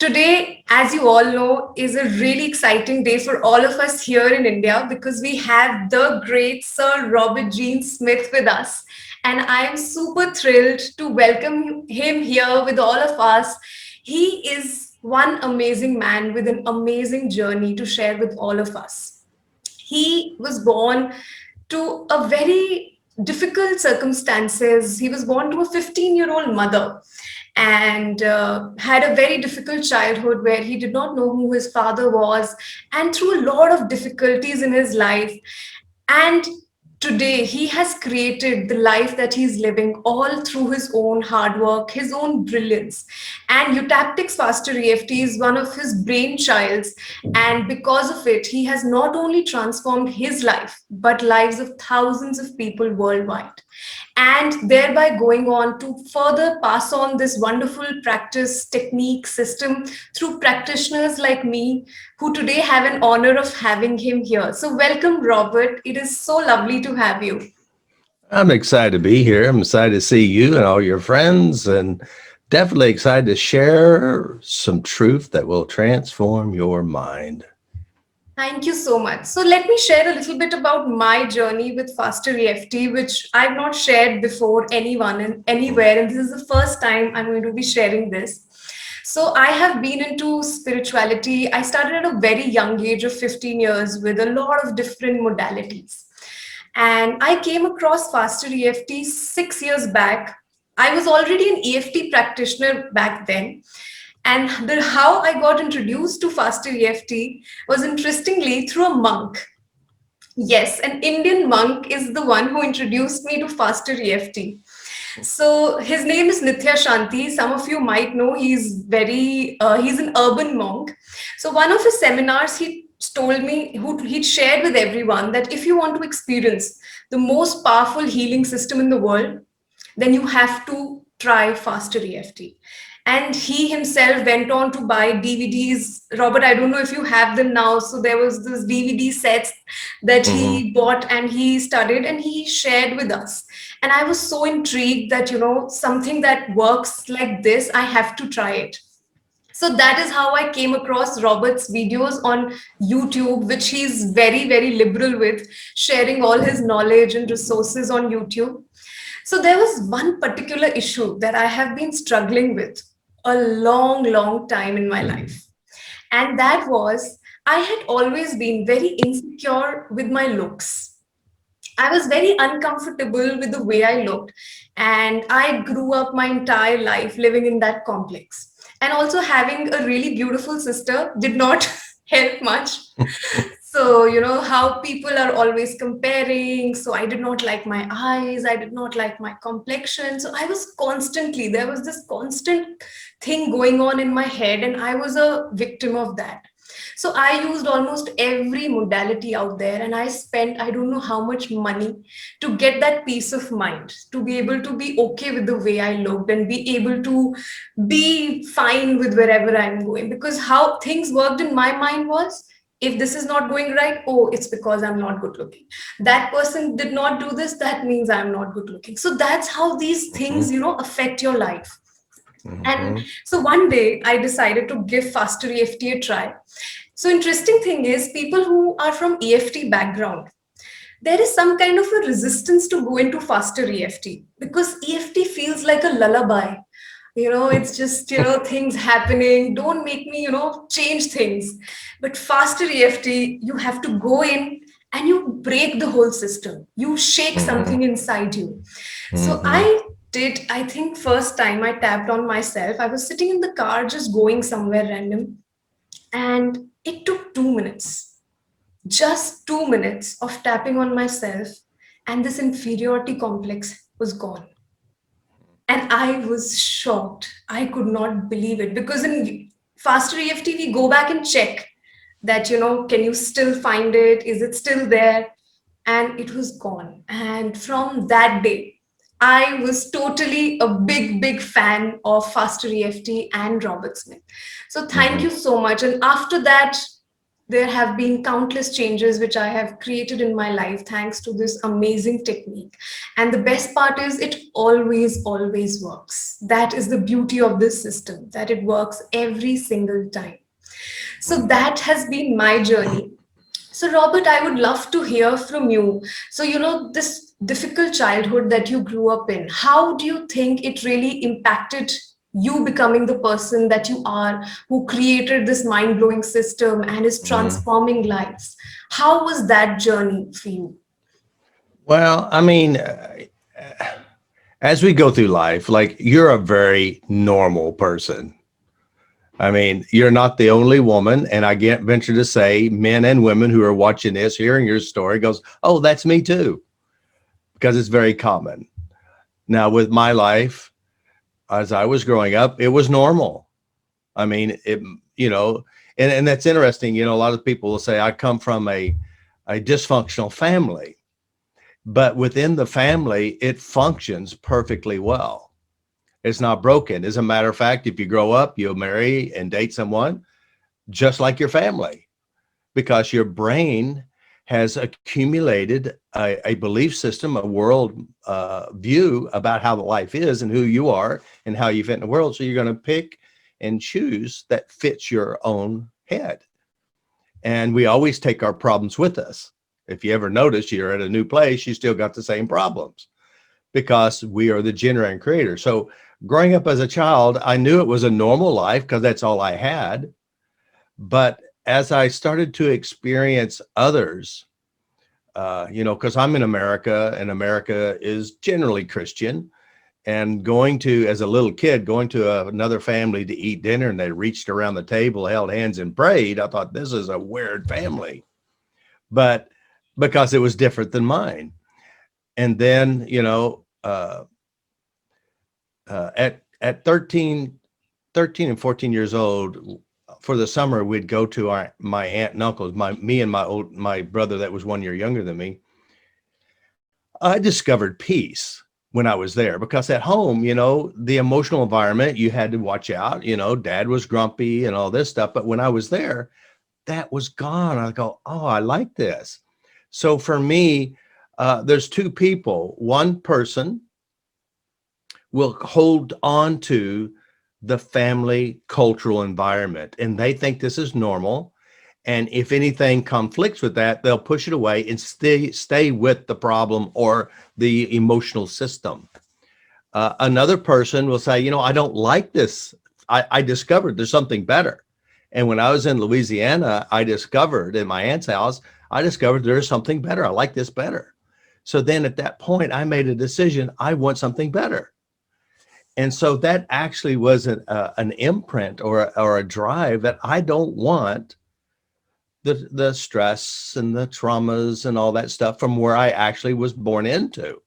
Today, as you all know, is a really exciting day for all of us here in India because we have the great Sir Robert Jean Smith with us. And I am super thrilled to welcome him here with all of us. He is one amazing man with an amazing journey to share with all of us. He was born to a very difficult circumstances. He was born to a 15-year-old mother and had a very difficult childhood where he did not know who his father was, and through a lot of difficulties in his life. And today he has created the life that he's living all through his own hard work, his own brilliance. And Eutaptics Faster EFT is one of his brainchilds. And because of it, he has not only transformed his life, but lives of thousands of people worldwide. And thereby going on to further pass on this wonderful practice, technique, system through practitioners like me, who today have an honor of having him here. So welcome, Robert. It is so lovely to have you. I'm excited to be here. I'm excited to see you and all your friends, and definitely excited to share some truth that will transform your mind. Thank you so much. So let me share a little bit about my journey with Faster EFT, which I've not shared before anyone and anywhere. And this is the first time I'm going to be sharing this. So I have been into spirituality. I started at a very young age of 15 years with a lot of different modalities. And I came across Faster EFT 6 years back. I was already an EFT practitioner back then. And how I got introduced to Faster EFT was interestingly through a monk. Yes, an Indian monk is the one who introduced me to Faster EFT. So his name is Nithya Shanti. Some of you might know he's an urban monk. So one of his seminars, he told me, he'd shared with everyone that if you want to experience the most powerful healing system in the world, then you have to try Faster EFT. And he himself went on to buy DVDs. Robert, I don't know if you have them now. So there was this DVD sets that Mm-hmm. he bought and he studied and he shared with us. And I was so intrigued that, something that works like this, I have to try it. So that is how I came across Robert's videos on YouTube, which he's very, very liberal with, sharing all his knowledge and resources on YouTube. So there was one particular issue that I have been struggling with a long, long time in my life. And that was I had always been very insecure with my looks. I was very uncomfortable with the way I looked. And I grew up my entire life living in that complex. And also having a really beautiful sister did not help much. So, how people are always comparing. So, I did not like my eyes. I did not like my complexion. So, there was this constant thing going on in my head, and I was a victim of that. So, I used almost every modality out there, and I spent, I don't know how much money to get that peace of mind, to be able to be okay with the way I looked and be able to be fine with wherever I'm going. Because how things worked in my mind was, if this is not going right, oh, it's because I'm not good looking. That person did not do this, that means I'm not good looking. So that's how these things, affect your life. And Mm-hmm. so one day I decided to give Faster EFT a try. So interesting thing is, people who are from EFT background, there is some kind of a resistance to go into Faster EFT because EFT feels like a lullaby. It's just, things happening. Don't make me, change things. But Faster EFT, you have to go in and you break the whole system. You shake Mm-hmm. something inside you. So Mm-hmm. I think first time I tapped on myself, I was sitting in the car just going somewhere random. And it took 2 minutes, just 2 minutes of tapping on myself. And this inferiority complex was gone. And I was shocked. I could not believe it because in Faster EFT, we go back and check that, can you still find it? Is it still there? And it was gone. And from that day, I was totally a big, big fan of Faster EFT and Robert Smith. So thank Mm-hmm. you so much. And after that, There have been countless changes which I have created in my life thanks to this amazing technique. And the best part is it always, always works. That is the beauty of this system, that it works every single time. So that has been my journey. So, Robert, I would love to hear from you. So, this difficult childhood that you grew up in, how do you think it really impacted you becoming the person that you are, who created this mind blowing system and is Mhm. transforming lives? How was that journey for you? Well, I mean, as we go through life, like you're a very normal person. I mean, you're not the only woman, and I can't venture to say men and women who are watching this, hearing your story, goes, "Oh, that's me too," because it's very common. Now, with my life, as I was growing up, it was normal. I mean, you know, and that's interesting. You know, a lot of people will say I come from a dysfunctional family, but within the family, it functions perfectly well. It's not broken. As a matter of fact, if you grow up, you'll marry and date someone just like your family, because your brain has accumulated a belief system, a world view about how the life is and who you are and how you fit in the world. So you're going to pick and choose that fits your own head. And we always take our problems with us. If you ever notice, you're at a new place, you still got the same problems because we are the generator and creator. So growing up as a child, I knew it was a normal life because that's all I had. But as I started to experience others, because I'm in America and America is generally Christian, and going to, as a little kid, going to another family to eat dinner and they reached around the table, held hands and prayed, I thought this is a weird family, but because it was different than mine. And then, at 13 and 14 years old, for the summer, we'd go to my aunt and uncles, me and my brother that was 1 year younger than me. I discovered peace when I was there because at home, the emotional environment, you had to watch out, dad was grumpy and all this stuff. But when I was there, that was gone. I go, oh, I like this. So for me, there's two people. One person will hold on to the family cultural environment and they think this is normal. And if anything conflicts with that, they'll push it away and stay with the problem or the emotional system. Another person will say, I don't like this. I discovered there's something better. And when I was in Louisiana, I discovered in my aunt's house, I discovered there's something better. I like this better. So then at that point, I made a decision. I want something better. And so that actually was an imprint or a drive that I don't want the stress and the traumas and all that stuff from where I actually was born into.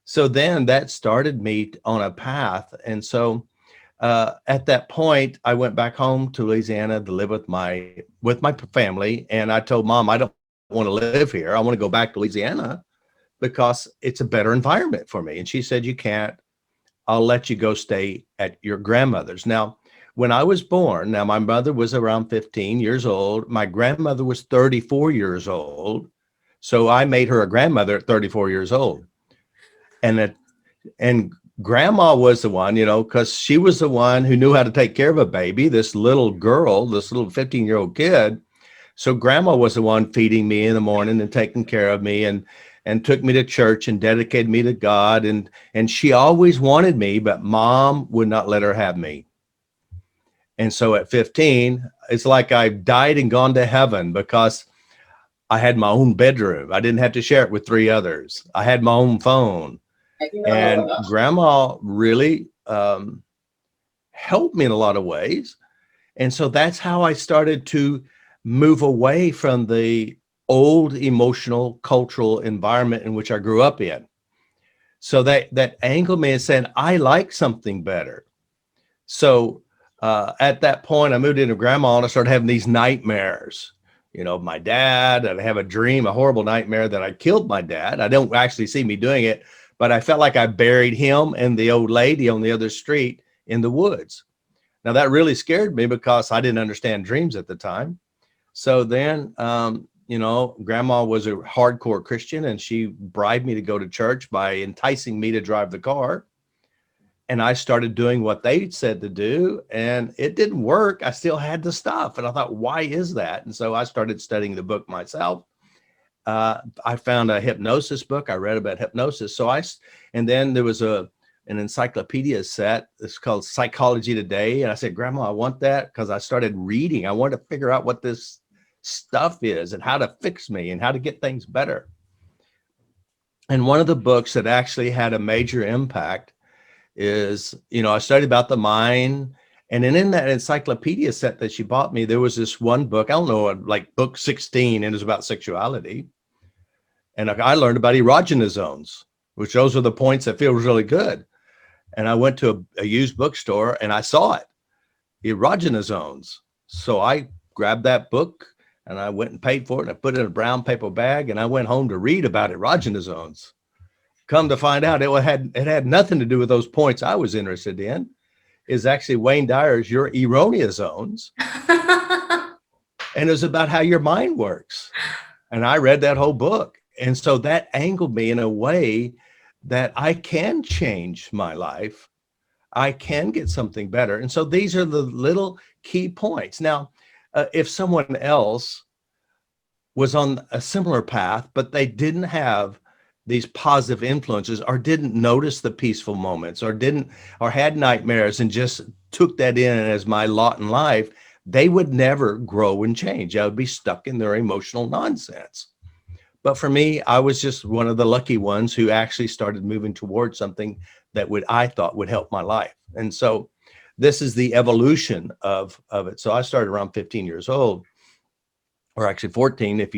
So then that started me on a path. And so at that point, I went back home to Louisiana to live with my family. And I told mom, I don't want to live here. I want to go back to Louisiana because it's a better environment for me. And she said, you can't. I'll let you go stay at your grandmother's. Now, when I was born, now my mother was around 15 years old. My grandmother was 34 years old. So I made her a grandmother at 34 years old. And grandma was the one, because she was the one who knew how to take care of a baby, this little girl, this little 15-year-old kid. So grandma was the one feeding me in the morning and taking care of me and took me to church and dedicated me to God. And she always wanted me, but mom would not let her have me. And so at 15, it's like I died and gone to heaven because I had my own bedroom. I didn't have to share it with three others. I had my own phone. And grandma really helped me in a lot of ways. And so that's how I started to move away from the old emotional cultural environment in which I grew up in. So that angled me and said, I like something better. So at that point, I moved into grandma and I started having these nightmares. My dad, I'd have a dream, a horrible nightmare that I killed my dad. I don't actually see me doing it, but I felt like I buried him and the old lady on the other street in the woods. Now that really scared me because I didn't understand dreams at the time. So then, grandma was a hardcore Christian, and she bribed me to go to church by enticing me to drive the car. And I started doing what they said to do, and it didn't work. I still had the stuff. And I thought, why is that? And so I started studying the book myself. I found a hypnosis book. I read about hypnosis. And then there was an encyclopedia set. It's called Psychology Today. And I said, Grandma, I want that, because I started reading. I wanted to figure out what this stuff is and how to fix me and how to get things better. And one of the books that actually had a major impact is, I studied about the mind. And then in that encyclopedia set that she bought me, there was this one book, I don't know, like book 16, and it was about sexuality. And I learned about erogenous zones, which those are the points that feels really good. And I went to a used bookstore and I saw it, erogenous zones. So I grabbed that book and I went and paid for it, and I put it in a brown paper bag, and I went home to read about erogenous zones. Come to find out, it had nothing to do with those points I was interested in. Is actually Wayne Dyer's Your Erroneous Zones. And it was about how your mind works. And I read that whole book. And so that angled me in a way that I can change my life. I can get something better. And so these are the little key points. Now, if someone else was on a similar path, but they didn't have these positive influences, or didn't notice the peaceful moments, or had nightmares and just took that in as my lot in life, they would never grow and change. I would be stuck in their emotional nonsense. But for me, I was just one of the lucky ones who actually started moving towards something that I thought would help my life. And so this is the evolution of it. So I started around 15 years old, or actually 14,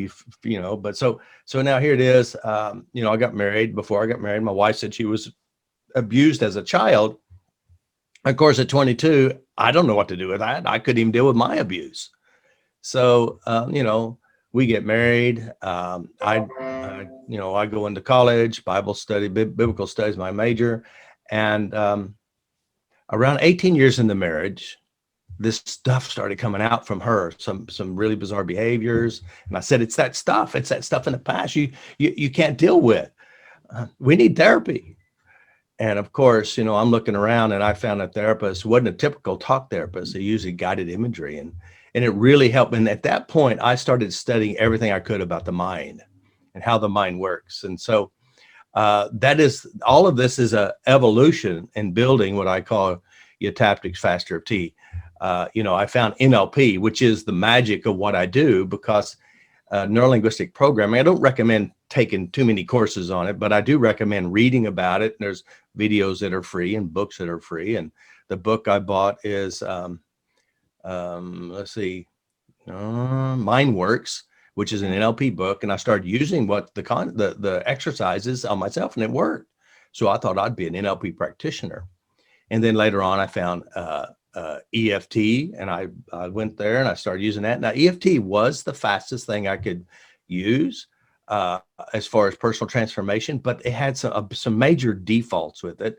but so now here it is. I got married. Before I got married, my wife said she was abused as a child. Of course, at 22, I don't know what to do with that. I couldn't even deal with my abuse. So, we get married. I go into college, Bible study, biblical studies, my major. And around 18 years in the marriage, this stuff started coming out from her, some really bizarre behaviors. And I said, it's that stuff in the past you can't deal with. We need therapy. And of course, I'm looking around, and I found a therapist wasn't a typical talk therapist. They usually guided imagery, and it really helped. And at that point, I started studying everything I could about the mind and how the mind works. And so that is, all of this is a evolution in building what I call Eutaptics, FasterEFT. I found NLP, which is the magic of what I do, because neurolinguistic programming, I don't recommend taking too many courses on it, but I do recommend reading about it. There's videos that are free and books that are free. And the book I bought is, Mind Works, which is an NLP book. And I started using what the exercises on myself, and it worked. So I thought I'd be an NLP practitioner. And then later on, I found EFT, and I went there and I started using that. Now, EFT was the fastest thing I could use as far as personal transformation, but it had some major defaults with it.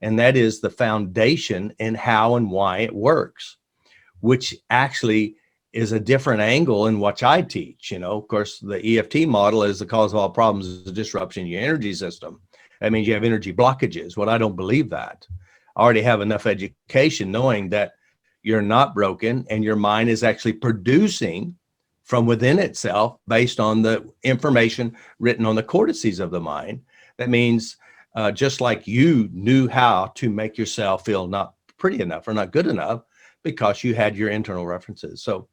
And that is the foundation in how and why it works, which actually is a different angle in what I teach. Of course, the EFT model is the cause of all problems is a disruption in your energy system. That means you have energy blockages. Well, I don't believe that. I already have enough education knowing that you're not broken, and your mind is actually producing from within itself based on the information written on the cortices of the mind. That means just like you knew how to make yourself feel not pretty enough or not good enough because you had your internal references. So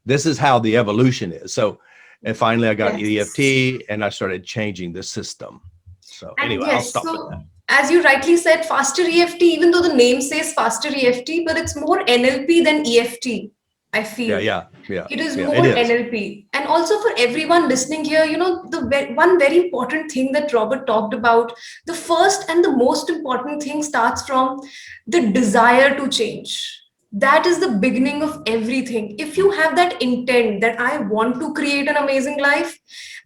this is how the evolution is. So, and finally I got EFT, and I started changing the system. So anyway, I'll stop with that. As you rightly said, FasterEFT, even though the name says FasterEFT, but it's more NLP than EFT, I feel. Yeah. It is more NLP. And also for everyone listening here, one very important thing that Robert talked about, the first and the most important thing starts from the desire to change. That is the beginning of everything. If you have that intent that I want to create an amazing life,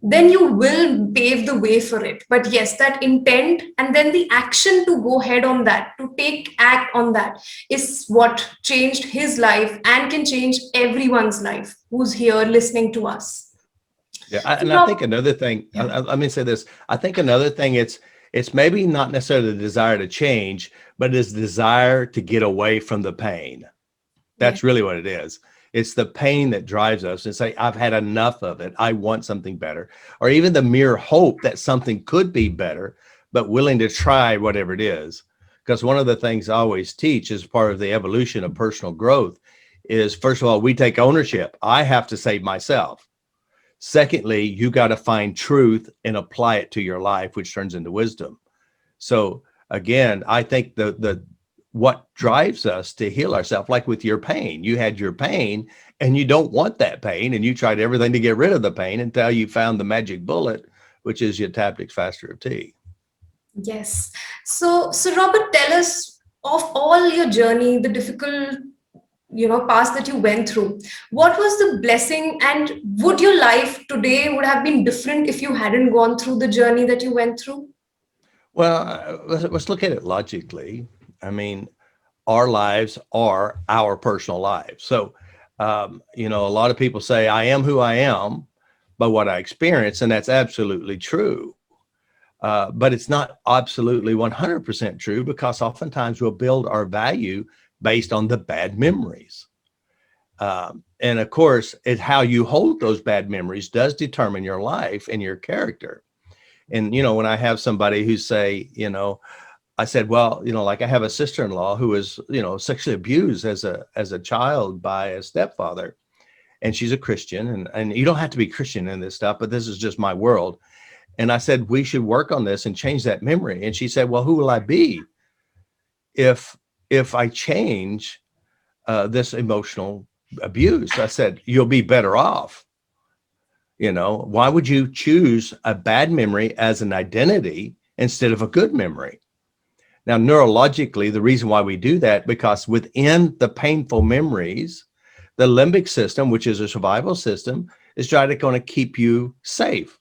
then you will pave the way for it. But yes, that intent and then the action to go ahead on that, to take act on that, is what changed his life and can change everyone's life who's here listening to us. Yeah, So, and I Rob, think another thing, yeah, let me say this. I think another thing, it's maybe not necessarily the desire to change, but it's desire to get away from the pain. yeah. That's really what it is. It's the pain that drives us and say, I've had enough of it. I want something better. Or even the mere hope that something could be better, but willing to try whatever it is. Because one of the things I always teach as part of the evolution of personal growth is, first of all, we take ownership. I have to save myself. Secondly, you got to find truth and apply it to your life, which turns into wisdom. So again, I think the what drives us to heal ourselves, like with your pain, you had your pain and you don't want that pain, and you tried everything to get rid of the pain until you found the magic bullet, which is Eutaptics FasterEFT. Yes. So Robert, tell us of all your journey, the difficult, past that you went through. What was the blessing, and would your life today would have been different if you hadn't gone through the journey that you went through? Well, let's look at it logically. I mean, our lives are our personal lives. So, a lot of people say, I am who I am by what I experience, and that's absolutely true. But it's not absolutely 100% true, because oftentimes we'll build our value based on the bad memories. And of course, it's how you hold those bad memories does determine your life and your character. And, when I have somebody who say, I said, well, like I have a sister-in-law who was, sexually abused as a child by a stepfather, and she's a Christian, and you don't have to be Christian in this stuff, but this is just my world. And I said, we should work on this and change that memory. And she said, well, who will I be if I change this emotional abuse? I said, you'll be better off. Why would you choose a bad memory as an identity instead of a good memory? Now, neurologically, the reason why we do that, because within the painful memories, the limbic system, which is a survival system, is trying to kind of keep you safe.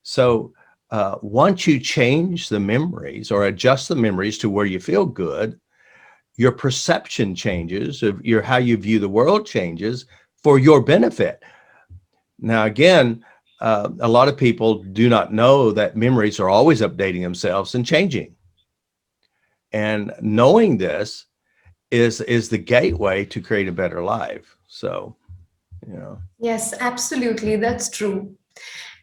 So once you change the memories or adjust the memories to where you feel good, your perception changes, of your how you view the world changes for your benefit. Now, again, a lot of people do not know that memories are always updating themselves and changing. And knowing this is the gateway to create a better life. So, you know. Yes, absolutely. That's true.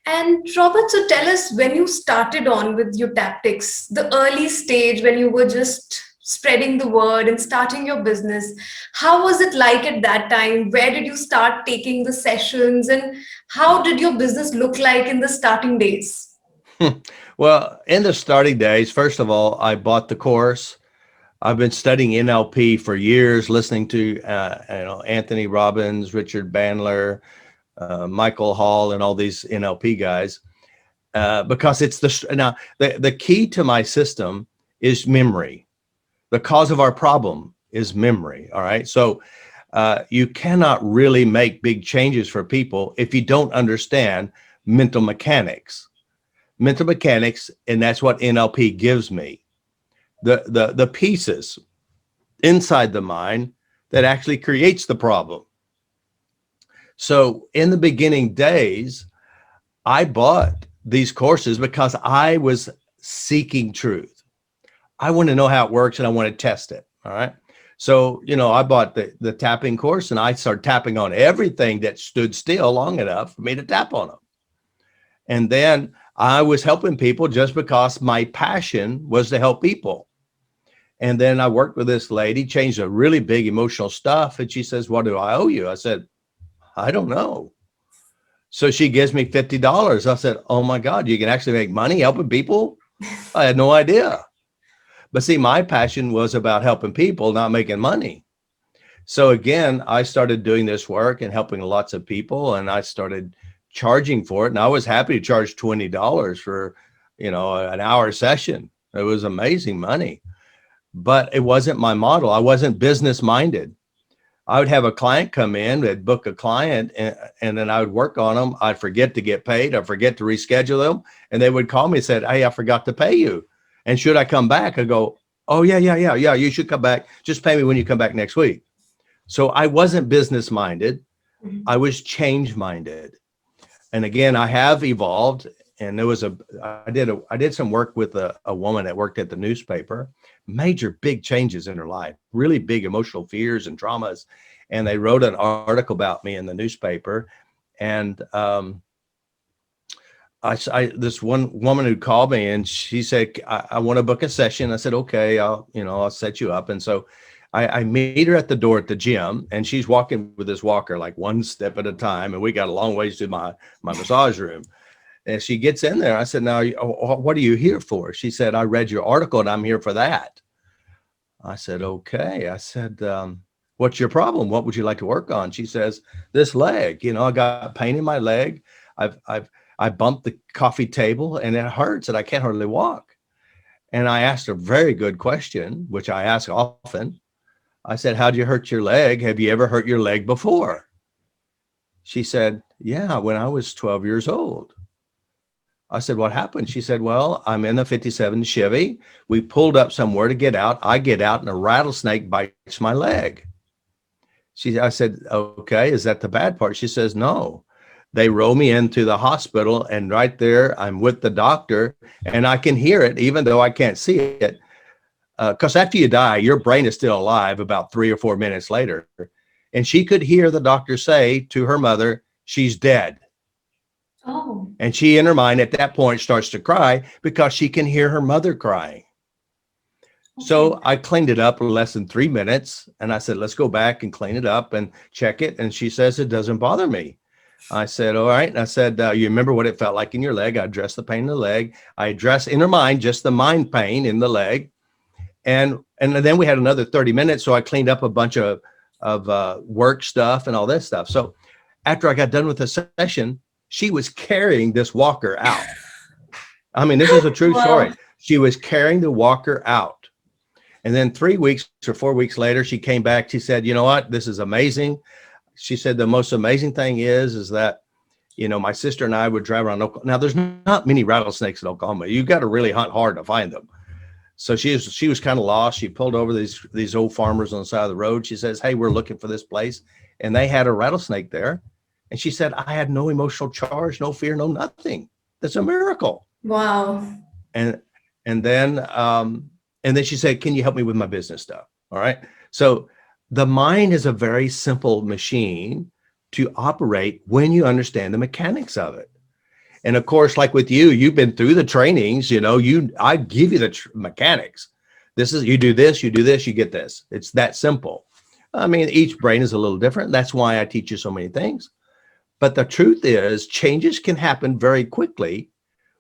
And Robert, so tell us, when you started on with your tactics, the early stage when you were just spreading the word and starting your business, how was it like at that time? Where did you start taking the sessions, and how did your business look like in the starting days? Well, in the starting days, first of all, I bought the course. I've been studying NLP for years, listening to Anthony Robbins, Richard Bandler, Michael Hall, and all these NLP guys, because it's the key to my system is memory. The cause of our problem is memory. All right, so you cannot really make big changes for people if you don't understand mental mechanics. Mental mechanics, and that's what NLP gives me. The pieces inside the mind that actually creates the problem. So in the beginning days, I bought these courses because I was seeking truth. I want to know how it works and I want to test it. All right. So, I bought the tapping course, and I started tapping on everything that stood still long enough for me to tap on them. And then I was helping people just because my passion was to help people. And then I worked with this lady, changed a really big emotional stuff. And she says, what do I owe you? I said, I don't know. So she gives me $50. I said, oh my God, you can actually make money helping people? I had no idea. But see, my passion was about helping people, not making money. So again, I started doing this work and helping lots of people, and I started charging for it. And I was happy to charge $20 for, an hour session. It was amazing money. but it wasn't my model. I wasn't business minded. I would have a client come in, they'd book a client, and then I would work on them. I'd forget to get paid. I'd forget to reschedule them. And they would call me and said, hey, I forgot to pay you. And should I come back? I go, oh, yeah. You should come back. Just pay me when you come back next week. So I wasn't business minded. I was change minded. And again, I have evolved. And there was I did some work with a woman that worked at the newspaper, major big changes in her life, really big emotional fears and traumas. And they wrote an article about me in the newspaper. And this one woman who called me and she said, I want to book a session. I said, okay, I'll set you up. And so I meet her at the door at the gym, and she's walking with this walker, like one step at a time. And we got a long ways to my massage room. And she gets in there. I said, now, what are you here for? She said, I read your article and I'm here for that. I said, okay. I said, what's your problem? What would you like to work on? She says, this leg, I got pain in my leg. I bumped the coffee table and it hurts and I can't hardly walk. And I asked a very good question, which I ask often. I said, how'd you hurt your leg? Have you ever hurt your leg before? She said, yeah, when I was 12 years old. I said, what happened? She said, well, I'm in a 57 Chevy. We pulled up somewhere to get out. I get out and a rattlesnake bites my leg. I said, okay, is that the bad part? She says, no. They roll me into the hospital, and right there, I'm with the doctor, and I can hear it, even though I can't see it. Because after you die, your brain is still alive about 3 or 4 minutes later. And she could hear the doctor say to her mother, she's dead. Oh. And she, in her mind, at that point, starts to cry because she can hear her mother crying. Okay. So I cleaned it up in less than 3 minutes. And I said, let's go back and clean it up and check it. And she says, it doesn't bother me. I said, all right. And I said, you remember what it felt like in your leg? I addressed the pain in the leg. I addressed in her mind, just the mind pain in the leg. And then we had another 30 minutes. So I cleaned up a bunch of work stuff and all this stuff. So after I got done with the session, she was carrying this walker out. I mean, this is a true story. She was carrying the walker out. And then 3 weeks or 4 weeks later, she came back. She said, you know what? This is amazing. She said, the most amazing thing is that, my sister and I would drive around Oklahoma. Now, there's not many rattlesnakes in Oklahoma. You've got to really hunt hard to find them. So she was kind of lost. She pulled over these old farmers on the side of the road. She says, hey, we're looking for this place. And they had a rattlesnake there. And she said, I had no emotional charge, no fear, no nothing. That's a miracle. Wow. And then she said, can you help me with my business stuff? All right. So the mind is a very simple machine to operate when you understand the mechanics of it. And of course, like with you, you've been through the trainings, I give you the mechanics. This is, you do this, you get this. It's that simple. I mean, each brain is a little different. That's why I teach you so many things. But the truth is, changes can happen very quickly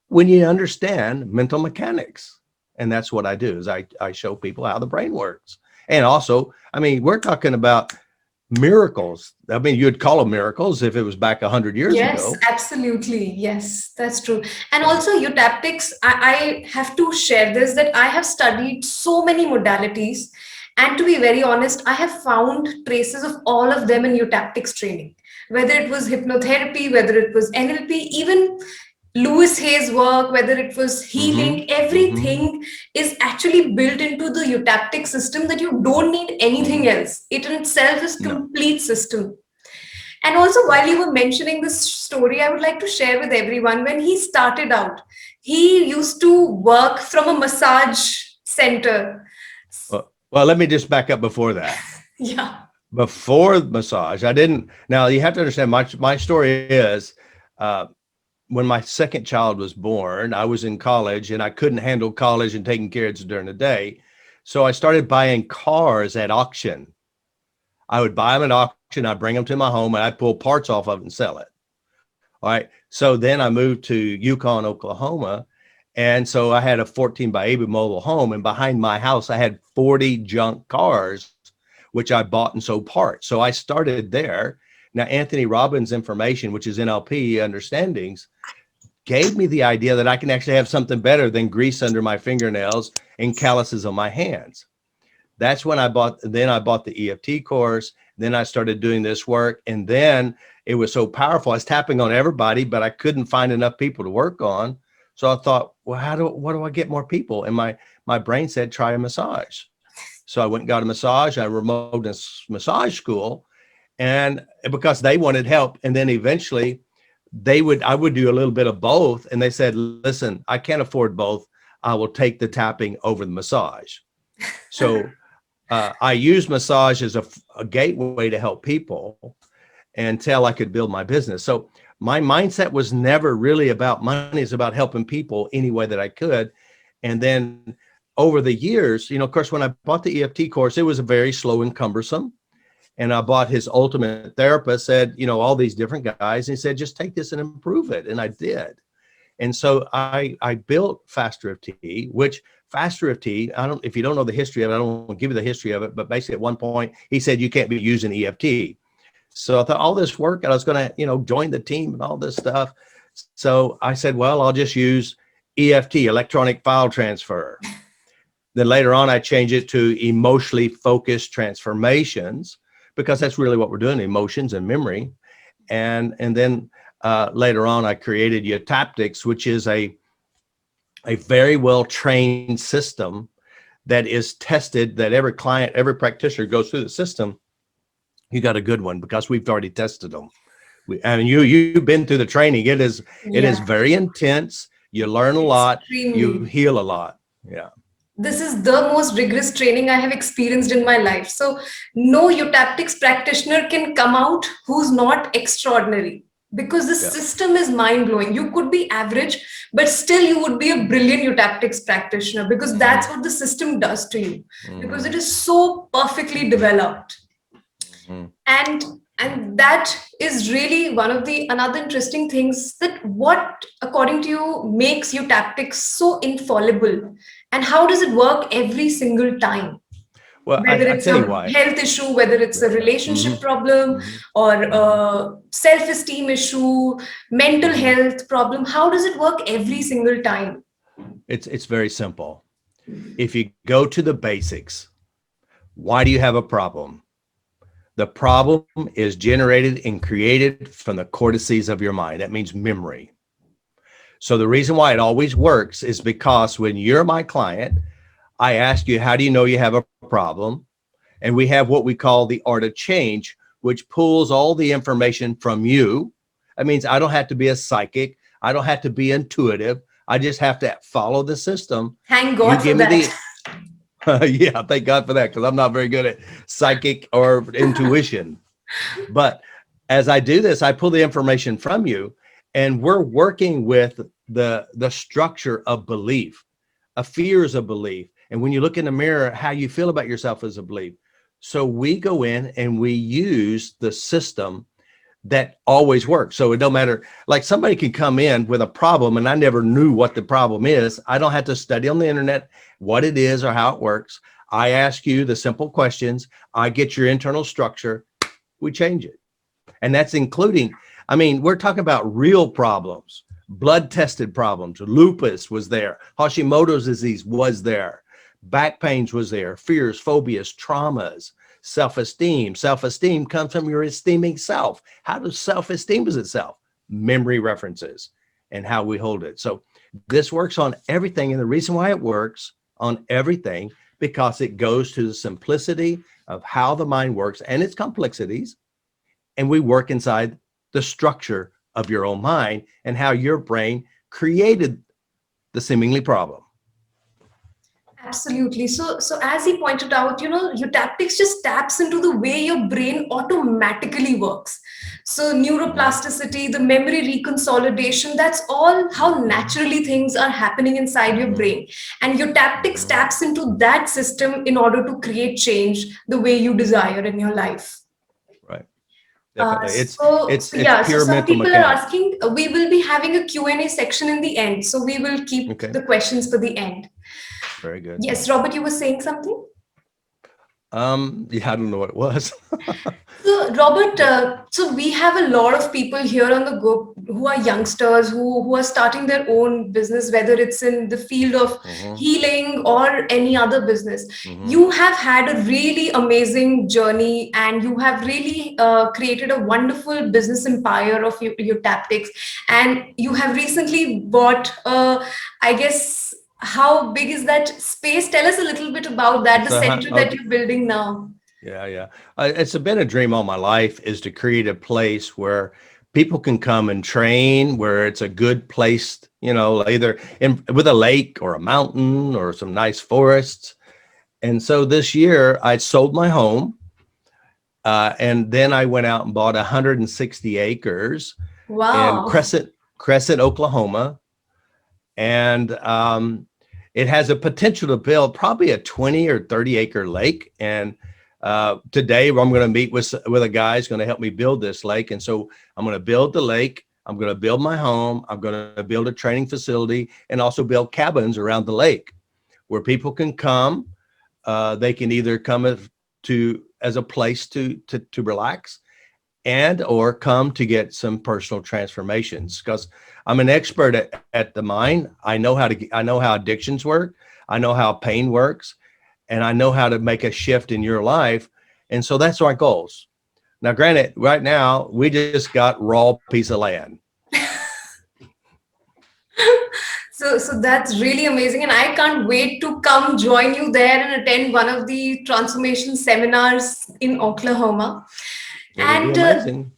when you understand mental mechanics. And that's what I do, is I show people how the brain works. And also, I mean, we're talking about miracles. I mean, you'd call them miracles if it was back 100 years ago. Yes, absolutely. Yes, that's true. And also Eutaptics, I have to share this, that I have studied so many modalities. And to be very honest, I have found traces of all of them in Eutaptics training, whether it was hypnotherapy, whether it was NLP, even Louis Hay's work, whether it was healing, everything is actually built into the Eutaptic system, that you don't need anything else. It in itself is complete system. And also, while you were mentioning this story, I would like to share with everyone, when he started out, he used to work from a massage center. Well, let me just back up before that. Yeah. Before massage, I didn't. Now, you have to understand, my story is, when my second child was born, I was in college and I couldn't handle college and taking kids during the day. So I started buying cars at auction. I would buy them at auction. I'd bring them to my home and I'd pull parts off of it and sell it. All right. So then I moved to Yukon, Oklahoma. And so I had a 14x8 mobile home, and behind my house, I had 40 junk cars, which I bought and sold parts. So I started there. Now, Anthony Robbins' information, which is NLP understandings, gave me the idea that I can actually have something better than grease under my fingernails and calluses on my hands. that's when then I bought the EFT course. Then I started doing this work. And then it was so powerful. I was tapping on everybody, but I couldn't find enough people to work on. So I thought, well, what do I get more people? And my brain said, try a massage. So I went and got a massage. I remote a massage school, and because they wanted help. And then eventually I would do a little bit of both. And they said, listen, I can't afford both. I will take the tapping over the massage. So I used massage as a gateway to help people until I could build my business. So my mindset was never really about money. It's about helping people any way that I could. And then over the years, of course, when I bought the EFT course, it was very slow and cumbersome. And I bought his ultimate therapist, said, all these different guys. And he said, just take this and improve it. And I did. And so I built FasterEFT, which FasterEFT, if you don't know the history of it, I don't want to give you the history of it, but basically at one point he said, you can't be using EFT. So I thought all this work, and I was going to, join the team and all this stuff. So I said, well, I'll just use EFT, electronic file transfer. Then later on, I changed it to emotionally focused transformations, because that's really what we're doing, emotions and memory. And then later on, I created Eutaptics, which is a very well-trained system that is tested, that every client, every practitioner goes through the system. You got a good one because we've already tested them. You've been through the training. It is very intense. You learn a lot. You heal a lot. Yeah. This is the most rigorous training I have experienced in my life. So no Eutaptics practitioner can come out who's not extraordinary, because the system is mind-blowing. You could be average, but still you would be a brilliant Eutaptics practitioner, because that's what the system does to you, because it is so perfectly developed. And that is really one of the another interesting things, that what, according to you, makes Eutaptics so infallible, and how does it work every single time? Well, Whether I it's tell a you why. health issue, whether it's a relationship problem, or a self-esteem issue, mental health problem, how does it work every single time? It's very simple. If you go to the basics, why do you have a problem? The problem is generated and created from the cortices of your mind. That means memory. So the reason why it always works is because when you're my client, I ask you, how do you know you have a problem? And we have what we call the art of change, which pulls all the information from you. That means I don't have to be a psychic. I don't have to be intuitive. I just have to follow the system. Thank God for that. Yeah, thank God for that, because I'm not very good at psychic or intuition. But as I do this, I pull the information from you, and we're working with the structure of belief. A fear is a belief. And when you look in the mirror, how you feel about yourself is a belief. So we go in and we use the system that always works. So it don't matter, like somebody can come in with a problem and I never knew what the problem is. I don't have to study on the internet what it is or how it works. I ask you the simple questions. I get your internal structure. We change it. And that's including, we're talking about real problems, blood tested problems. Lupus was there. Hashimoto's disease was there. Back pains was there. Fears, phobias, traumas. Self-esteem. Self-esteem comes from your esteeming self. How does self-esteem is itself? Memory references and how we hold it. So this works on everything. And the reason why it works on everything, because it goes to the simplicity of how the mind works and its complexities. And we work inside the structure of your own mind and how your brain created the seemingly problem. Absolutely. So as he pointed out, Eutaptics just taps into the way your brain automatically works. So neuroplasticity, the memory reconsolidation, that's all how naturally things are happening inside your brain. And Eutaptics taps into that system in order to create change the way you desire in your life. Right. Definitely. It's So pure some mental people are mechanics. asking, we will be having a Q&A section in the end. So we will keep the questions for the end. Very good. Yes, Robert, you were saying something? Yeah, I don't know what it was. So, Robert, so we have a lot of people here on the go who are youngsters who are starting their own business, whether it's in the field of Hmm. healing or any other business. Hmm. You have had a really amazing journey and you have really created a wonderful business empire of Eutaptics. And you have recently bought, I guess, how big is that space? Tell us a little bit about that, the So, center that you're building now. yeah, yeah. It's been a dream all my life is to create a place where people can come and train, where it's a good place, either in with a lake or a mountain or some nice forests. And so this year I sold my home, and then I went out and bought 160 acres in Wow. Crescent, Oklahoma, and it has a potential to build probably a 20 or 30 acre lake. And today I'm going to meet with a guy who's going to help me build this lake. And so I'm going to build the lake. I'm going to build my home. I'm going to build a training facility and also build cabins around the lake where people can come. They can either come to as a place to relax and or come to get some personal transformations, because I'm an expert at the mind. I know how addictions work. I know how pain works, and I know how to make a shift in your life. And so that's our goals. Now, granted, right now we just got raw piece of land. So that's really amazing, and I can't wait to come join you there and attend one of the transformation seminars in Oklahoma. It'll be And amazing.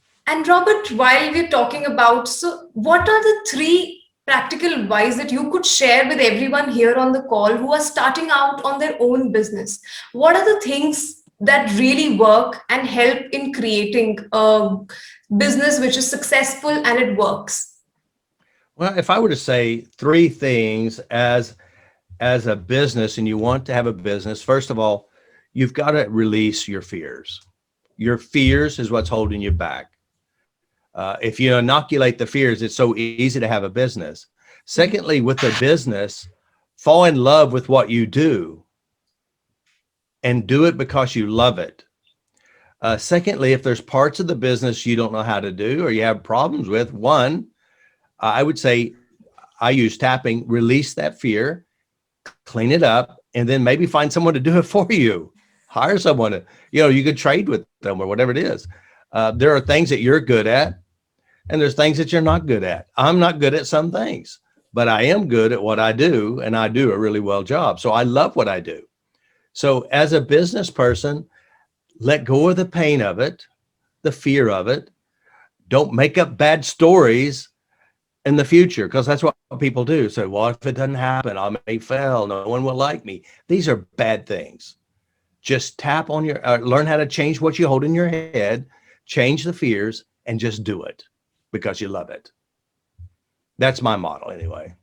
Robert, while we're talking about, so what are the three practical advice that you could share with everyone here on the call who are starting out on their own business? What are the things that really work and help in creating a business which is successful and it works? Well, if I were to say three things as a business, and you want to have a business, first of all, you've got to release your fears. Your fears is what's holding you back. If you inoculate the fears, it's so easy to have a business. Secondly, with a business, fall in love with what you do and do it because you love it. Secondly, if there's parts of the business you don't know how to do or you have problems with, one, I would say I use tapping, release that fear, clean it up, and then maybe find someone to do it for you. Hire someone to, you could trade with them or whatever it is. There are things that you're good at, and there's things that you're not good at. I'm not good at some things, but I am good at what I do, and I do a really well job. So I love what I do. So as a business person, let go of the pain of it, the fear of it. Don't make up bad stories in the future, because that's what people do. So, well, if it doesn't happen, I may fail. No one will like me. These are bad things. Just tap on learn how to change what you hold in your head, change the fears, and just do it because you love it. That's my model anyway.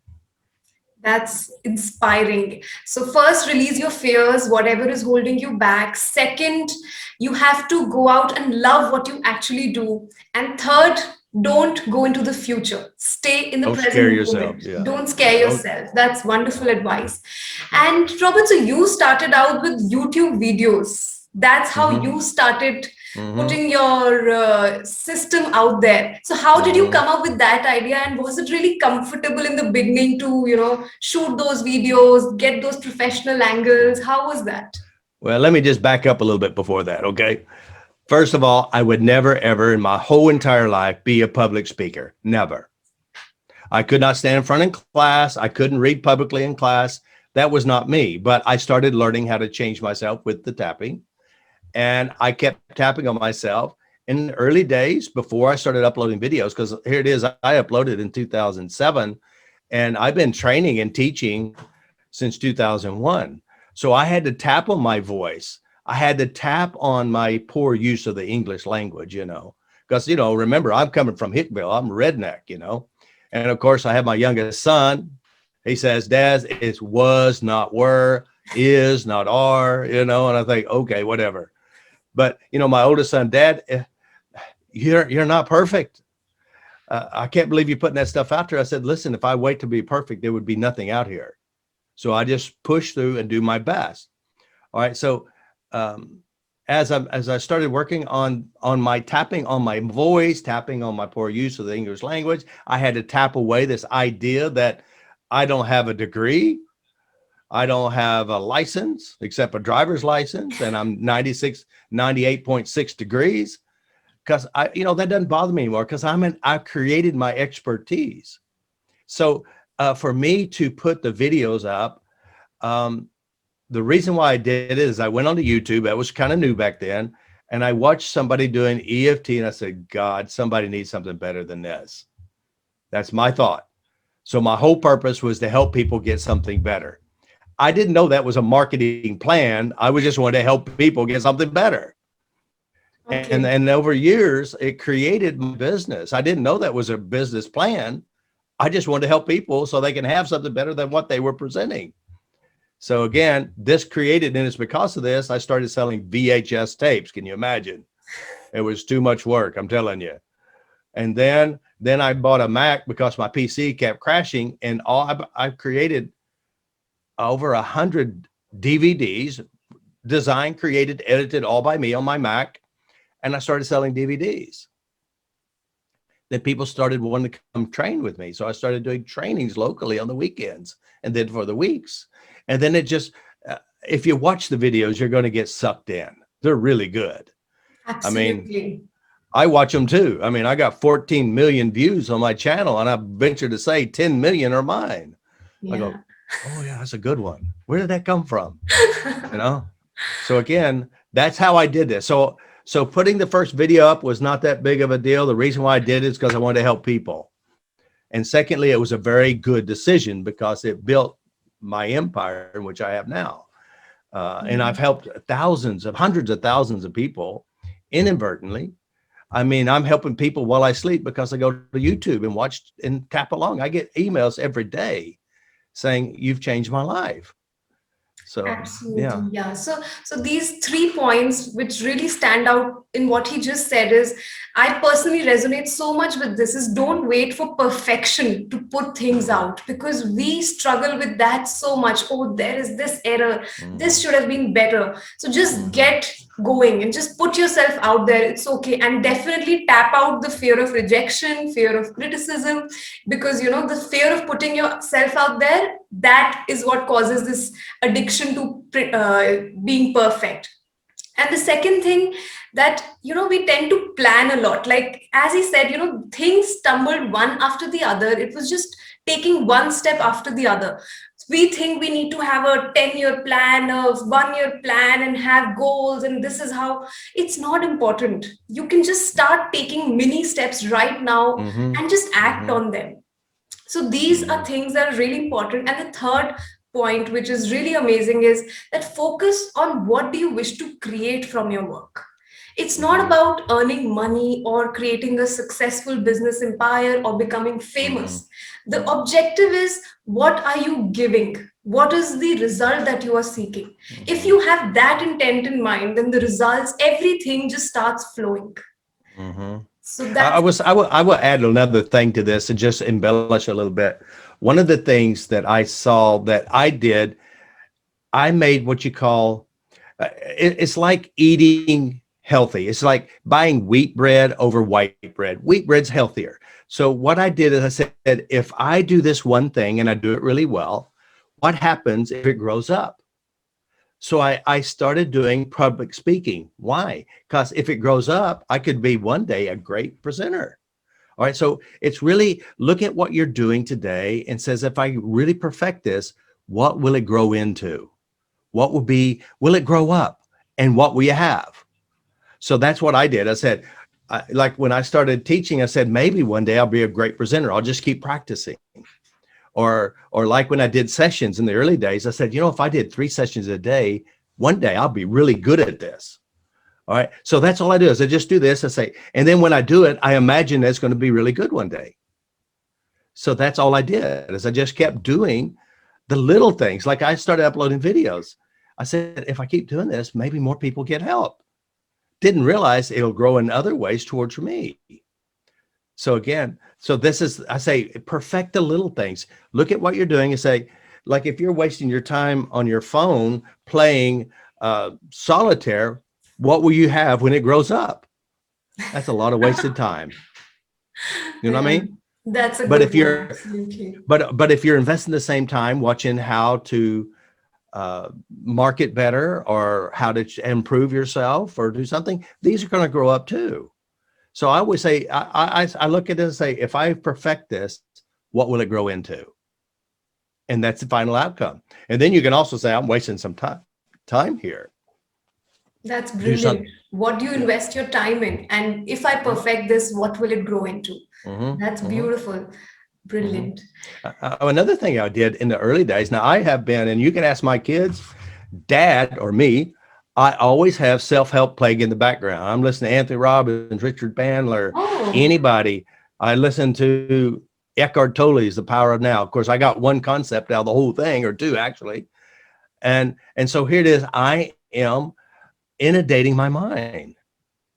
That's inspiring. So, first, release your fears, whatever is holding you back. Second, you have to go out and love what you actually do. And third, don't go into the future. Stay in the Don't scare present yourself. moment. Yeah. Don't scare Yeah. Don't. yourself. That's Yeah. wonderful advice. Yeah. And Robert, so you started out with YouTube videos. That's how Mm-hmm. you started Mm-hmm. putting your system out there. So how did you Mm-hmm. come up with that idea, and was it really comfortable in the beginning to, shoot those videos, get those professional angles? How was that? Well, let me just back up a little bit before that, okay? First of all, I would never, ever in my whole entire life be a public speaker. Never. I could not stand in front in class. I couldn't read publicly in class. That was not me. But I started learning how to change myself with the tapping. And I kept tapping on myself in the early days before I started uploading videos, because here it is. I uploaded in 2007, and I've been training and teaching since 2001. So I had to tap on my voice. I had to tap on my poor use of the English language, because, remember, I'm coming from Hickville. I'm redneck, And of course, I have my youngest son. He says, Dad, it's was, not were, is, not are, and I think, okay, whatever. But, my oldest son, Dad, you're not perfect. I can't believe you're putting that stuff out there. I said, listen, if I wait to be perfect, there would be nothing out here. So I just push through and do my best. All right. So as I started working on my tapping on my voice, tapping on my poor use of the English language, I had to tap away this idea that I don't have a degree, I don't have a license except a driver's license, and I'm 98.6 degrees, because that doesn't bother me anymore, because I've created my expertise. So for me to put the videos up, the reason why I did it is I went onto YouTube. That was kind of new back then. And I watched somebody doing EFT, and I said, God, somebody needs something better than this. That's my thought. So my whole purpose was to help people get something better. I didn't know that was a marketing plan. I was just wanted to help people get something better. Okay. And over years, it created my business. I didn't know that was a business plan. I just wanted to help people so they can have something better than what they were presenting. So again, this created, and it's because of this, I started selling VHS tapes. Can you imagine? It was too much work, I'm telling you. And then I bought a Mac because my PC kept crashing, and I've created over 100 DVDs, designed, created, edited all by me on my Mac. And I started selling DVDs. Then people started wanting to come train with me. So I started doing trainings locally on the weekends and then for the weeks. And then it just, if you watch the videos, you're going to get sucked in. They're really good. I mean, Absolutely. I watch them too. I mean, I got 14 million views on my channel, and I venture to say 10 million are mine. I Yeah. go, oh yeah, that's a good one. Where did that come from? So again, that's how I did this. So putting the first video up was not that big of a deal. The reason why I did it is because I wanted to help people. And secondly, it was a very good decision because it built my empire, which I have now. And I've helped hundreds of thousands of people inadvertently. I mean, I'm helping people while I sleep because I go to YouTube and watch and tap along. I get emails every day saying, you've changed my life. So, yeah. Absolutely, yeah. So these 3 points which really stand out in what he just said is, I personally resonate so much with this, is don't wait for perfection to put things out, because we struggle with that so much. Oh, there is this error. This Mhm. should have been better. So just Mhm. get going and just put yourself out there. It's okay. And definitely tap out the fear of rejection, fear of criticism, because the fear of putting yourself out there, that is what causes this addiction to being perfect. And the second thing, that we tend to plan a lot, like as he said, things stumbled one after the other. It was just taking one step after the other. We think we need to have a 10-year plan, a 1-year plan, and have goals, and this is how. It's not important. You can just start taking mini steps right now Mhm. and just act Mhm. on them. So these are Mhm. things that are really important. And the third point, which is really amazing, is that focus on what do you wish to create from your work. It's not Mhm. about earning money or creating a successful business empire or becoming Mhm. famous. The objective is, what are you giving? What is the result that you are seeking? If Mhm. you have that intent in mind, then the results, everything just starts flowing. Mhm. So I that's was I will add another thing to this and just embellish a little bit. One of the things that I saw that I did, I made what you call it's like eating healthy. It's like buying wheat bread over white bread. Wheat bread's healthier. So what I did is I said, if I do this one thing and I do it really well, what happens if it grows up? So I started doing public speaking. Why? Because if it grows up, I could be one day a great presenter. All right. So it's really look at what you're doing today and says, if I really perfect this, what will it grow into? Will it grow up? And what will you have? So that's what I did. I said, like when I started teaching, I said, maybe one day I'll be a great presenter. I'll just keep practicing. Or like when I did sessions in the early days, I said, if I did 3 sessions a day, one day I'll be really good at this. All right. So that's all I do is I just do this. I say, and then when I do it, I imagine it's going to be really good one day. So that's all I did is I just kept doing the little things. Like I started uploading videos. I said, if I keep doing this, maybe more people get help. Didn't realize it'll grow in other ways towards me. So again, so this is, I say, perfect the little things. Look at what you're doing and say, like if you're wasting your time on your phone playing solitaire, what will you have when it grows up? That's a lot of wasted time. You know what I Yeah, mean? that's a But good if one. you're Absolutely. but if you're investing the same time watching how to market better or how to improve yourself or do something, these are going to grow up too. So I always say, I look at it and say, if I perfect this, what will it grow into? And that's the final outcome. And then you can also say, I'm wasting some time here. That's Do brilliant. something. What do you Yeah. invest your time in? And if I Mm-hmm. perfect this, what will it grow into? That's Mm-hmm. beautiful. Mm-hmm. Brilliant. Another thing I did in the early days, now I have been, and you can ask my kids, dad or me, I always have self-help playing in the background. I'm listening to Anthony Robbins, Richard Bandler, Oh, anybody. I listen to Eckhart Tolle's The Power of Now. Of course, I got one concept out of the whole thing, or two actually. And so here it is. I am inundating my mind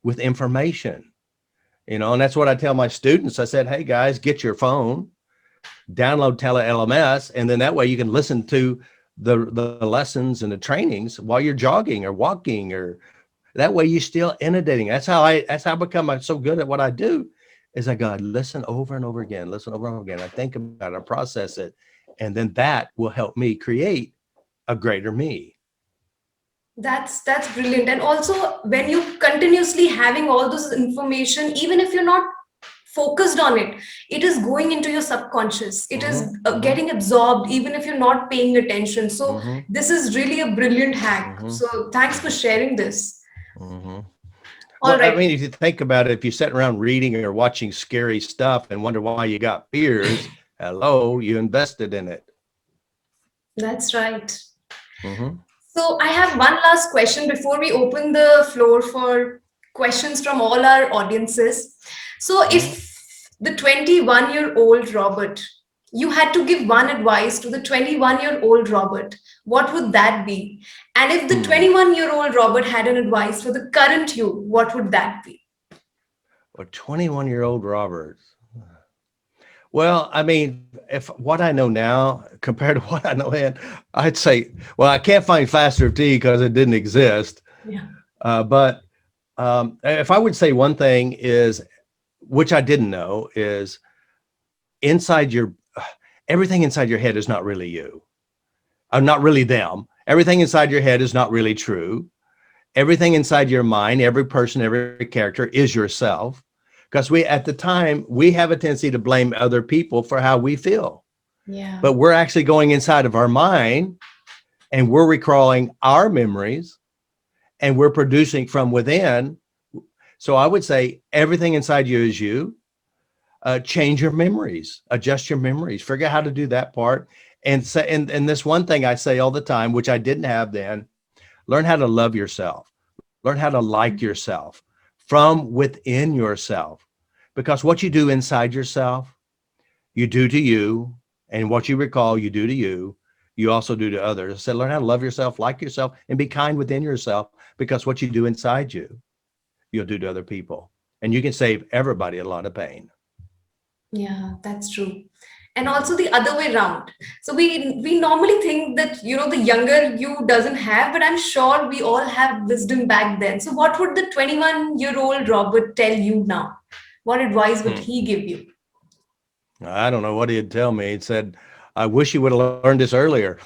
with information, and that's what I tell my students. I said, hey guys, get your phone, download TeleLMS, and then that way you can listen to the lessons and the trainings while you're jogging or walking, or that way you're still inundating. That's how I become so good at what I do, is I go, listen over and over again, listen over and over again. I think about it, I process it, and then that will help me create a greater me. that's brilliant. And also, when you continuously having all this information, even if you're not focused on it, it is going into your subconscious. It is Mm-hmm, mm-hmm, getting absorbed, even if you're not paying attention. So mm-hmm, this is really a brilliant hack. mm-hmm, So thanks for sharing this. mm-hmm. All Well, I right. mean, if you think about it, if you sit around reading or watching scary stuff and wonder why you got fears, hello, you invested in it. That's right. Mm-hmm. So I have one last question before we open the floor for questions from all our audiences. So Mm-hmm. if the 21-year-old Robert, you had to give one advice to the 21-year-old Robert, what would that be? And if the Hmm. 21-year-old Robert had an advice for the current you, what would that be? A 21-year-old Robert. Well, I mean, if what I know now compared to what I know then, I'd say, well, I can't find FasterEFT because it didn't exist. Yeah. But if I would say one thing is, which I didn't know, is inside your everything inside your head is not really you. Not really them. Everything inside your head is not really true. Everything inside your mind, every person, every character is yourself. Because we, at the time, we have a tendency to blame other people for how we feel. Yeah. But we're actually going inside of our mind and we're recalling our memories and we're producing from within. So I would say everything inside you is you. Change your memories, adjust your memories, figure out how to do that part. And say, and this one thing I say all the time, which I didn't have then, learn how to love yourself, learn how to like yourself from within yourself. Because what you do inside yourself, you do to you. And what you recall, you do to you also do to others. I said, learn how to love yourself, like yourself, and be kind within yourself, because what you do inside you, you'll do to other people. And you can save everybody a lot of pain. Yeah, that's true. And also the other way around. So we normally think that the younger you doesn't have, but I'm sure we all have wisdom back then. So what would the 21-year-old Robert tell you now? What advice would Hmm. he give you? I don't know what he'd tell me. He said, I wish you would have learned this earlier.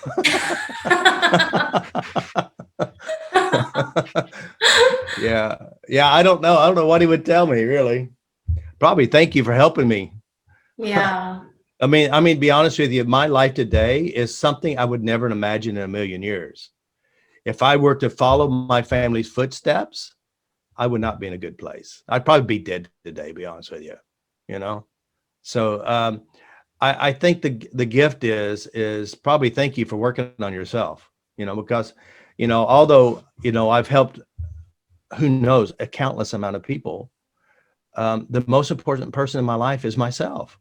Yeah. Yeah. I don't know. I don't know what he would tell me, really. Probably thank you for helping me. Yeah, I mean, be honest with you, my life today is something I would never imagine in a million years. If I were to follow my family's footsteps, I would not be in a good place. I'd probably be dead today, be honest with you. You know? So I think the gift is probably thank you for working on yourself, because, although, I've helped, who knows, a countless amount of people, the most important person in my life is myself.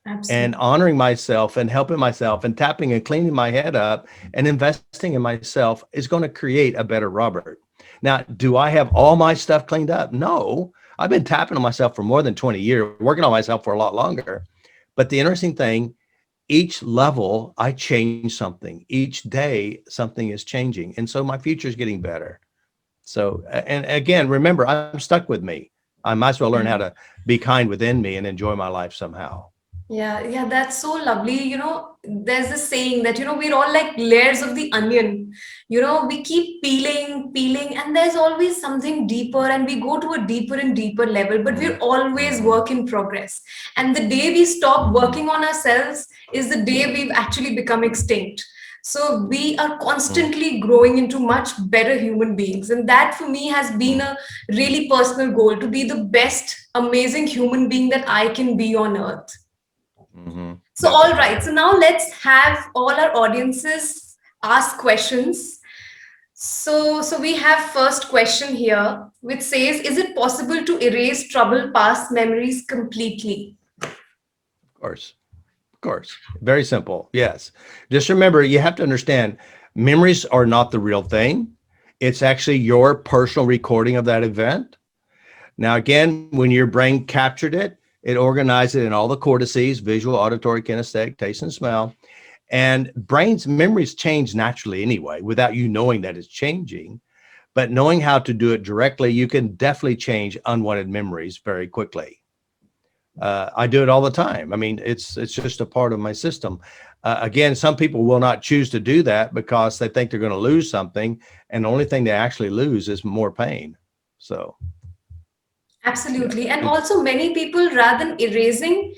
And absolutely. honoring myself and helping myself and tapping and cleaning my head up and investing in myself is going to create a better Robert. Now, do I have all my stuff cleaned up? No. I've been tapping on myself for more than 20 years, working on myself for a lot longer. But the interesting thing, each level I change something. Each day something is changing. And so my future is getting better. So, and again, remember, I'm stuck with me. I might as well learn how to be kind within me and enjoy my life somehow. Yeah, yeah, that's so lovely. There's this saying that, we're all like layers of the onion. We keep peeling, peeling, and there's always something deeper, and we go to a deeper and deeper level, but we're always Mm-hmm. work in progress. And the day we stop working on ourselves is the day we've actually become extinct. So we are constantly growing into much better human beings. And that for me has been a really personal goal, to be the best, amazing human being that I can be on earth. Mm-hmm. So, all Definitely. right. So now let's have all our audiences ask questions. So we have first question here, which says, "Is it possible to erase troubled past memories completely?" Of course. Of course. Very simple. Yes. Just remember, you have to understand memories are not the real thing. It's actually your personal recording of that event. Now, again, when your brain captured it, it organized it in all the cortices: visual, auditory, kinesthetic, taste, and smell. And brain's memories change naturally anyway, without you knowing that it's changing. But knowing how to do it directly, you can definitely change unwanted memories very quickly. I do it all the time. I mean, it's just a part of my system. Again, some people will not choose to do that because they think they're going to lose something, and the only thing they actually lose is more pain. So, yeah, Absolutely. And also, many people, rather than erasing,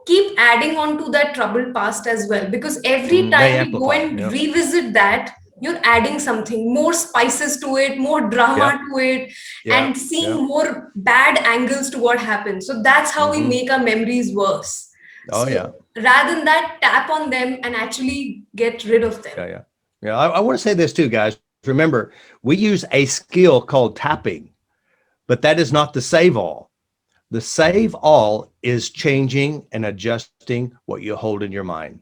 keep adding on to that troubled past as well. Because every they time we go amplify. and Yeah, revisit that, you're adding something more spices to it, more drama yep, to it, yep, and seeing yep. more bad angles to what happened. So that's how we Hmm. make our memories worse. Oh yeah, So rather than that, tap on them and actually get rid of them. yeah, yeah, yeah. I want to say this too, guys. Remember, we use a skill called tapping, but that is not the save all. The save all is changing and adjusting what you hold in your mind.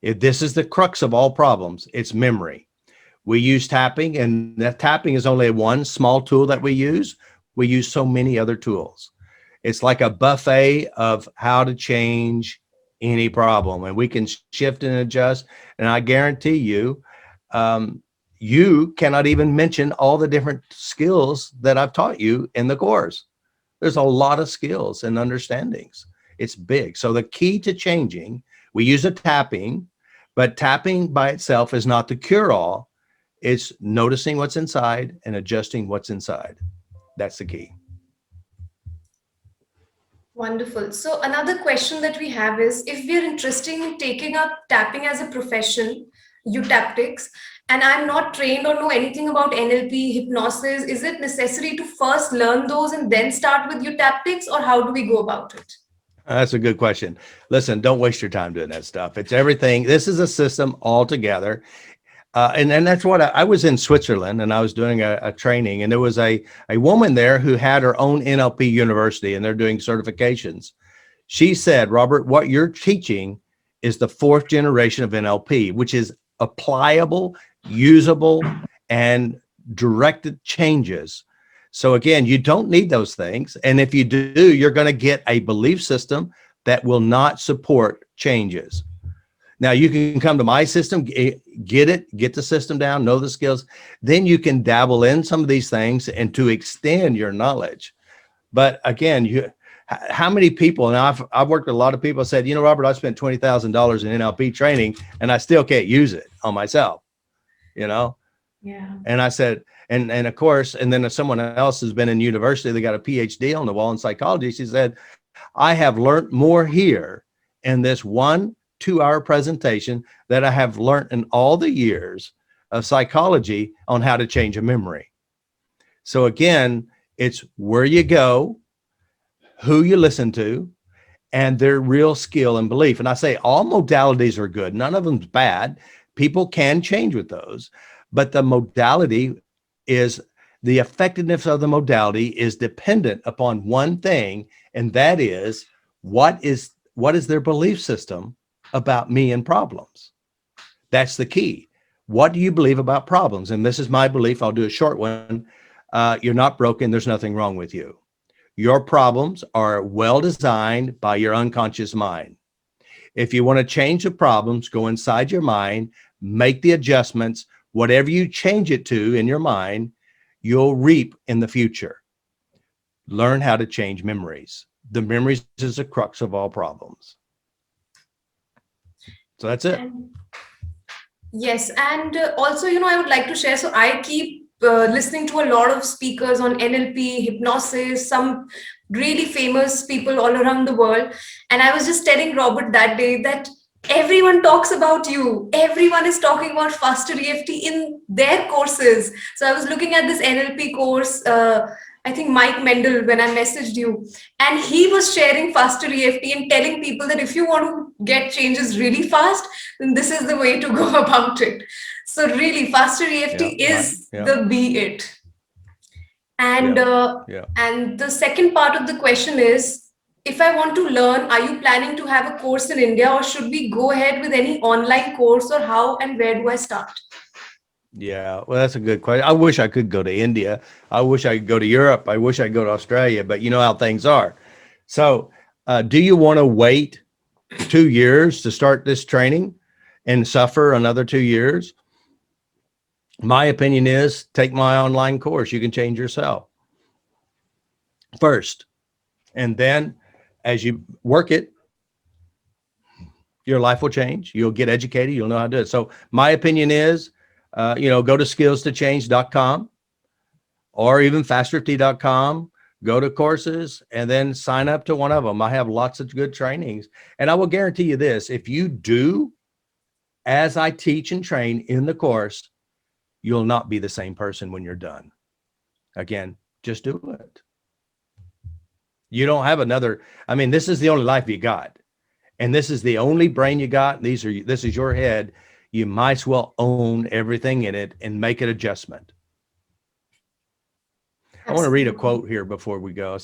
If this is the crux of all problems, it's memory. We use tapping, and that tapping is only one small tool that we use. We use so many other tools. It's like a buffet of how to change any problem, and we can shift and adjust. And I guarantee you, um, you cannot even mention all the different skills that I've taught you in the course. There's a lot of skills and understandings. It's big. So the key to changing, we use a tapping, but tapping by itself is not the cure all. It's noticing what's inside and adjusting what's inside. That's the key. Wonderful. So another question that we have is, if we are interested in taking up tapping as a profession, Eutaptics, and I'm not trained or know anything about NLP, hypnosis, is it necessary to first learn those and then start with Eutaptics, or how do we go about it? That's a good question. Listen, don't waste your time doing that stuff. It's everything. This is a system altogether. And that's what I was in Switzerland, and I was doing a training, and there was a woman there who had her own NLP university, and they're doing certifications. She said, Robert, what you're teaching is the fourth generation of NLP, which is applicable, usable, and directed changes. So again, you don't need those things. And if you do, you're going to get a belief system that will not support changes. Now you can come to my system, get the system down, know the skills. Then you can dabble in some of these things and to extend your knowledge. But again, how many people, and I've worked with a lot of people, said, Robert, I spent $20,000 in NLP training and I still can't use it on myself, you know? Yeah. And I said, and of course, and then if someone else has been in university, they got a PhD on the wall in psychology. She said, I have learned more here in this 1 2 hour presentation that I have learned in all the years of psychology on how to change a memory. So again, it's where you go, who you listen to, and their real skill and belief. And I say all modalities are good. None of them's bad. People can change with those, but the modality is the effectiveness of the modality is dependent upon one thing, and that is what is their belief system about me and problems. That's the key. What do you believe about problems? And this is my belief. I'll do a short one. You're not broken. There's nothing wrong with you. Your problems are well designed by your unconscious mind. If you want to change the problems, go inside your mind, make the adjustments, whatever you change it to in your mind, you'll reap in the future. Learn how to change memories. The memories is the crux of all problems. So that's it. And yes, and also, I would like to share. So I keep listening to a lot of speakers on NLP, hypnosis, some really famous people all around the world. And I was just telling Robert that day that everyone talks about you. Everyone is talking about Faster EFT in their courses. So I was looking at this NLP course. I think Mike Mendel, when I messaged you, and he was sharing Faster EFT and telling people that if you want to get changes really fast, then this is the way to go about it. So really, Faster Yeah, EFT my, is yeah, the be it. And yeah, uh, yeah. and the second part of the question is, if I want to learn, are you planning to have a course in India, or should we go ahead with any online course, or how and where do I start? Yeah, well, that's a good question. I wish I could go to India. I wish I could go to Europe. I wish I could go to Australia, but you know how things are. So, do you want to wait 2 years to start this training and suffer another 2 years? My opinion is take my online course. You can change yourself first. And then as you work it, your life will change. You'll get educated. You'll know how to do it. So my opinion is, go to skillstochange.com or even fastereft.com, go to courses and then sign up to one of them. I have lots of good trainings. And I will guarantee you this, if you do as I teach and train in the course, you'll not be the same person when you're done. Again, just do it. You don't have another, I mean, this is the only life you got. And this is the only brain you got. This is your head. You might as well own everything in it and make an adjustment. I want to read a Absolutely. quote here before we go.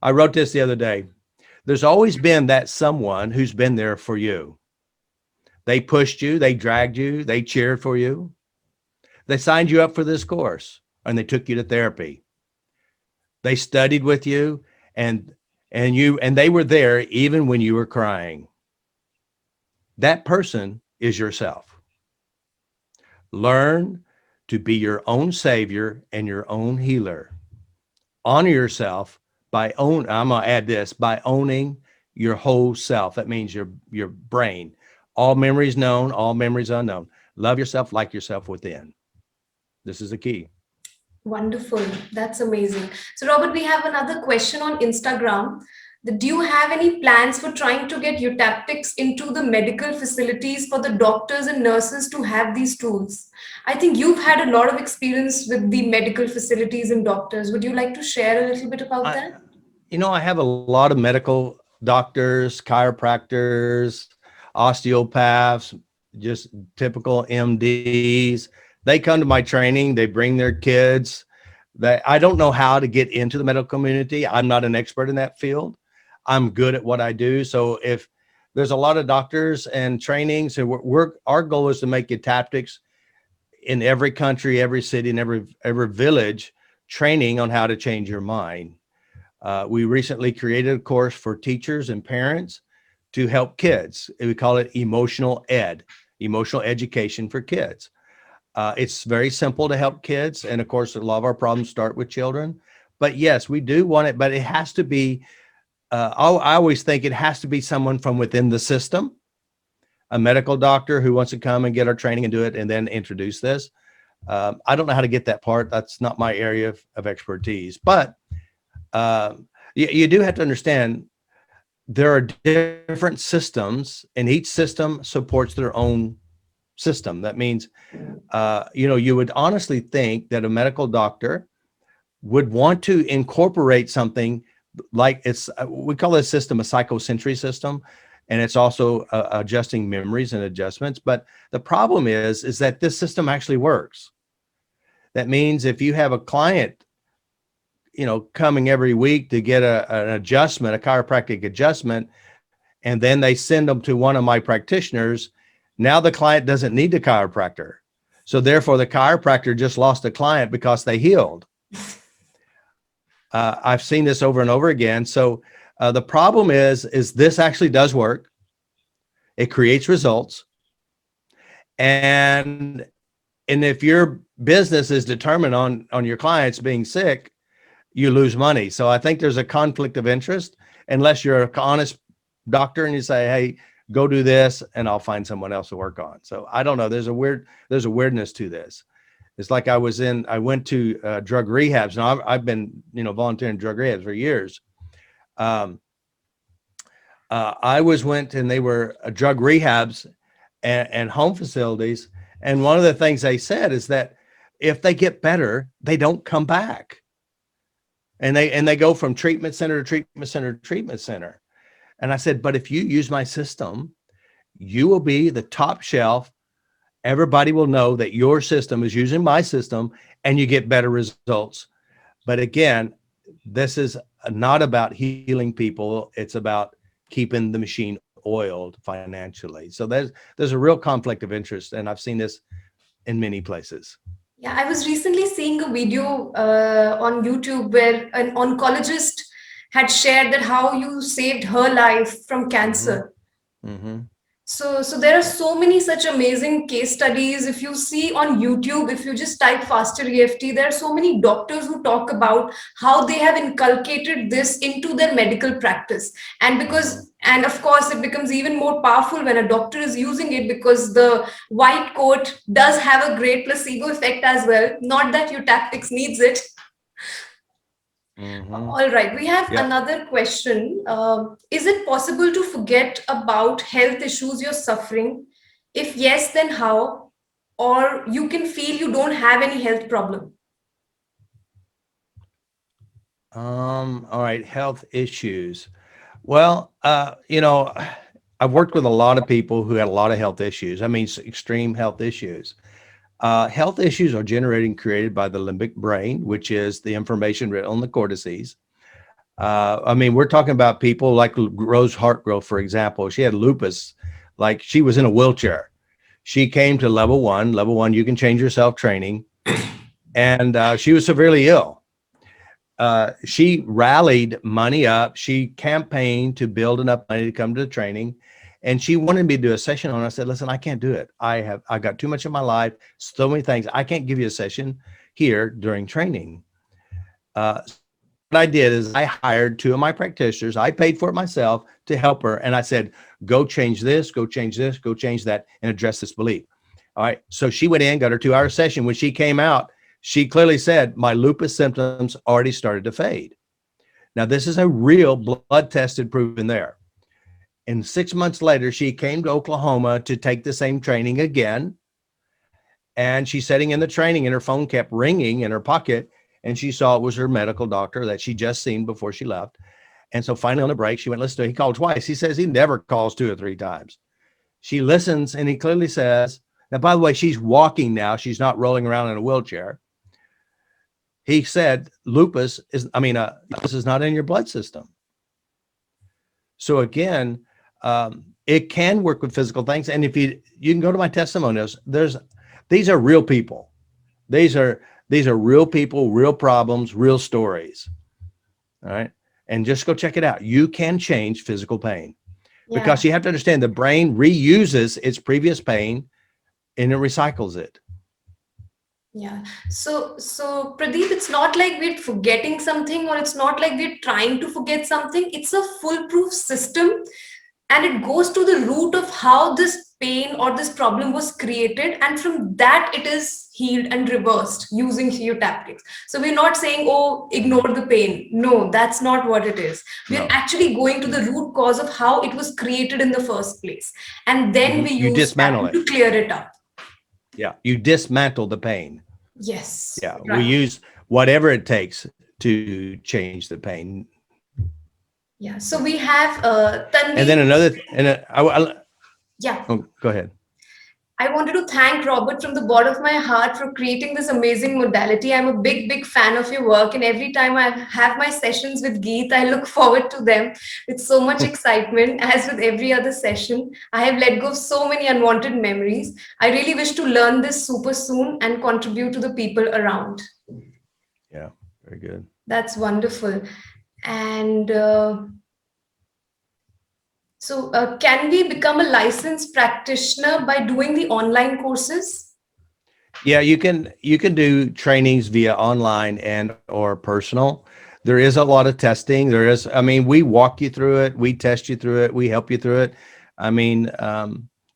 I wrote this the other day. There's always been that someone who's been there for you. They pushed you, they dragged you, they cheered for you. They signed you up for this course and they took you to therapy. They studied with you and they were there even when you were crying. That person is yourself. Learn to be your own savior and your own healer. Honor yourself I'm going to add this, by owning your whole self. That means your brain, all memories known, all memories unknown. Love yourself, like yourself within. This is the key. Wonderful. That's amazing. So, Robert, we have another question on Instagram. Do you have any plans for trying to get Eutaptics into the medical facilities for the doctors and nurses to have these tools? I think you've had a lot of experience with the medical facilities and doctors. Would you like to share a little bit about I, that? I have a lot of medical doctors, chiropractors, osteopaths, just typical MDs. They come to my training, they bring their kids. I don't know how to get into the medical community. I'm not an expert in that field. I'm good at what I do. So if there's a lot of doctors and trainings, and our goal is to make Eutaptics in every country, every city, and every village, training on how to change your mind. We recently created a course for teachers and parents to help kids. We call it emotional education for kids. It's very simple to help kids. And of course, a lot of our problems start with children. But yes, we do want it, but it has to be, I always think it has to be someone from within the system, a medical doctor who wants to come and get our training and do it and then introduce this. I don't know how to get that part. That's not my area of expertise. But you do have to understand there are different systems and each system supports their own system. That means, you would honestly think that a medical doctor would want to incorporate something like we call this system a psychosensory system. And it's also adjusting memories and adjustments. But the problem is that this system actually works. That means if you have a client coming every week to get an adjustment, a chiropractic adjustment, and then they send them to one of my practitioners, now the client doesn't need the chiropractor. So therefore the chiropractor just lost a client because they healed. I've seen this over and over again. So the problem is this actually does work. It creates results. And and if your business is determined on your clients being sick, you lose money. So I think there's a conflict of interest unless you're an honest doctor and you say, hey, go do this and I'll find someone else to work on. So I don't know. There's a weirdness to this. It's like I went to drug rehabs. Now I've been, volunteering drug rehabs for years. Um, went and they were drug rehabs and home facilities. And one of the things they said is that if they get better, they don't come back. And they go from treatment center to treatment center to treatment center. And I said, but if you use my system, you will be the top shelf. Everybody will know that your system is using my system and you get better results. But again, this is not about healing people. It's about keeping the machine oiled financially. So there's a real conflict of interest. And I've seen this in many places. Yeah, I was recently seeing a video on YouTube where an oncologist had shared that how you saved her life from Mm-hmm. cancer. Mm-hmm. So there are so many such amazing case studies. If you see on YouTube, if you just type faster EFT, there are so many doctors who talk about how they have inculcated this into their medical practice. And of course, it becomes even more powerful when a doctor is using it because the white coat does have a great placebo effect as well. Not that Eutaptics needs it. Mm-hmm. All right, we have Yep. another question. Is it possible to forget about health issues you're suffering? If yes, then how? Or you can feel you don't have any health problem. All right. Health issues. Well, I've worked with a lot of people who had a lot of health issues. I mean, extreme health issues. Health issues are generated and created by the limbic brain, which is the information written on the cortices. I mean, we're talking about people like Rose Hartgrove, for example. She had lupus, like she was in a wheelchair. She came to level one. Level one, you can change yourself training. And she was severely ill. She rallied money up. She campaigned to build enough money to come to the training. And she wanted me to do a session on it. I said, listen, I can't do it. I got too much in my life, so many things. I can't give you a session here during training. So what I did is I hired two of my practitioners. I paid for it myself to help her. And I said, go change this, go change this, go change that, and address this belief. All right. So she went in, got her 2-hour session. When she came out, she clearly said, my lupus symptoms already started to fade. Now, this is a real blood tested proven there. And 6 months later, she came to Oklahoma to take the same training again. And she's sitting in the training and her phone kept ringing in her pocket. And she saw it was her medical doctor that she just seen before she left. And so finally on the break, she went, listen to it. He called twice. He says he never calls 2 or 3 times. She listens and he clearly says, now, by the way, she's walking now. She's not rolling around in a wheelchair. He said, lupus is not in your blood system. So again, it can work with physical things. And if you can go to my testimonials, these are real people. These are real people, real problems, real stories. All right. And just go check it out. You can change physical pain because you have to understand the brain reuses its previous pain and it recycles it. Yeah. So Pradeep, it's not like we're forgetting something or it's not like we're trying to forget something. It's a foolproof system and it goes to the root of how this pain or this problem was created. And from that, it is healed and reversed using Eutaptics. So we're not saying, oh, ignore the pain. No, that's not what it is. We're No. actually going to the root cause of how it was created in the first place. And then we You use dismantle tapping it. to clear it up. Yeah. You dismantle the pain. Yes. Yeah. We Right. use whatever it takes to change the pain. Yeah. So we have And then Tanvi. another, Yeah. go ahead. I wanted to thank Robert from the bottom of my heart for creating this amazing modality. I'm a big, big fan of your work. And every time I have my sessions with Geet, I look forward to them with so much excitement. As with every other session, I have let go of so many unwanted memories. I really wish to learn this super soon and contribute to the people around. Yeah. Very good. That's wonderful. And can we become a licensed practitioner by doing the online courses? Yeah, you can do trainings via online and or personal. There is a lot of testing. There is, I mean, we walk you through it, we test you through it, we help you through it. I mean,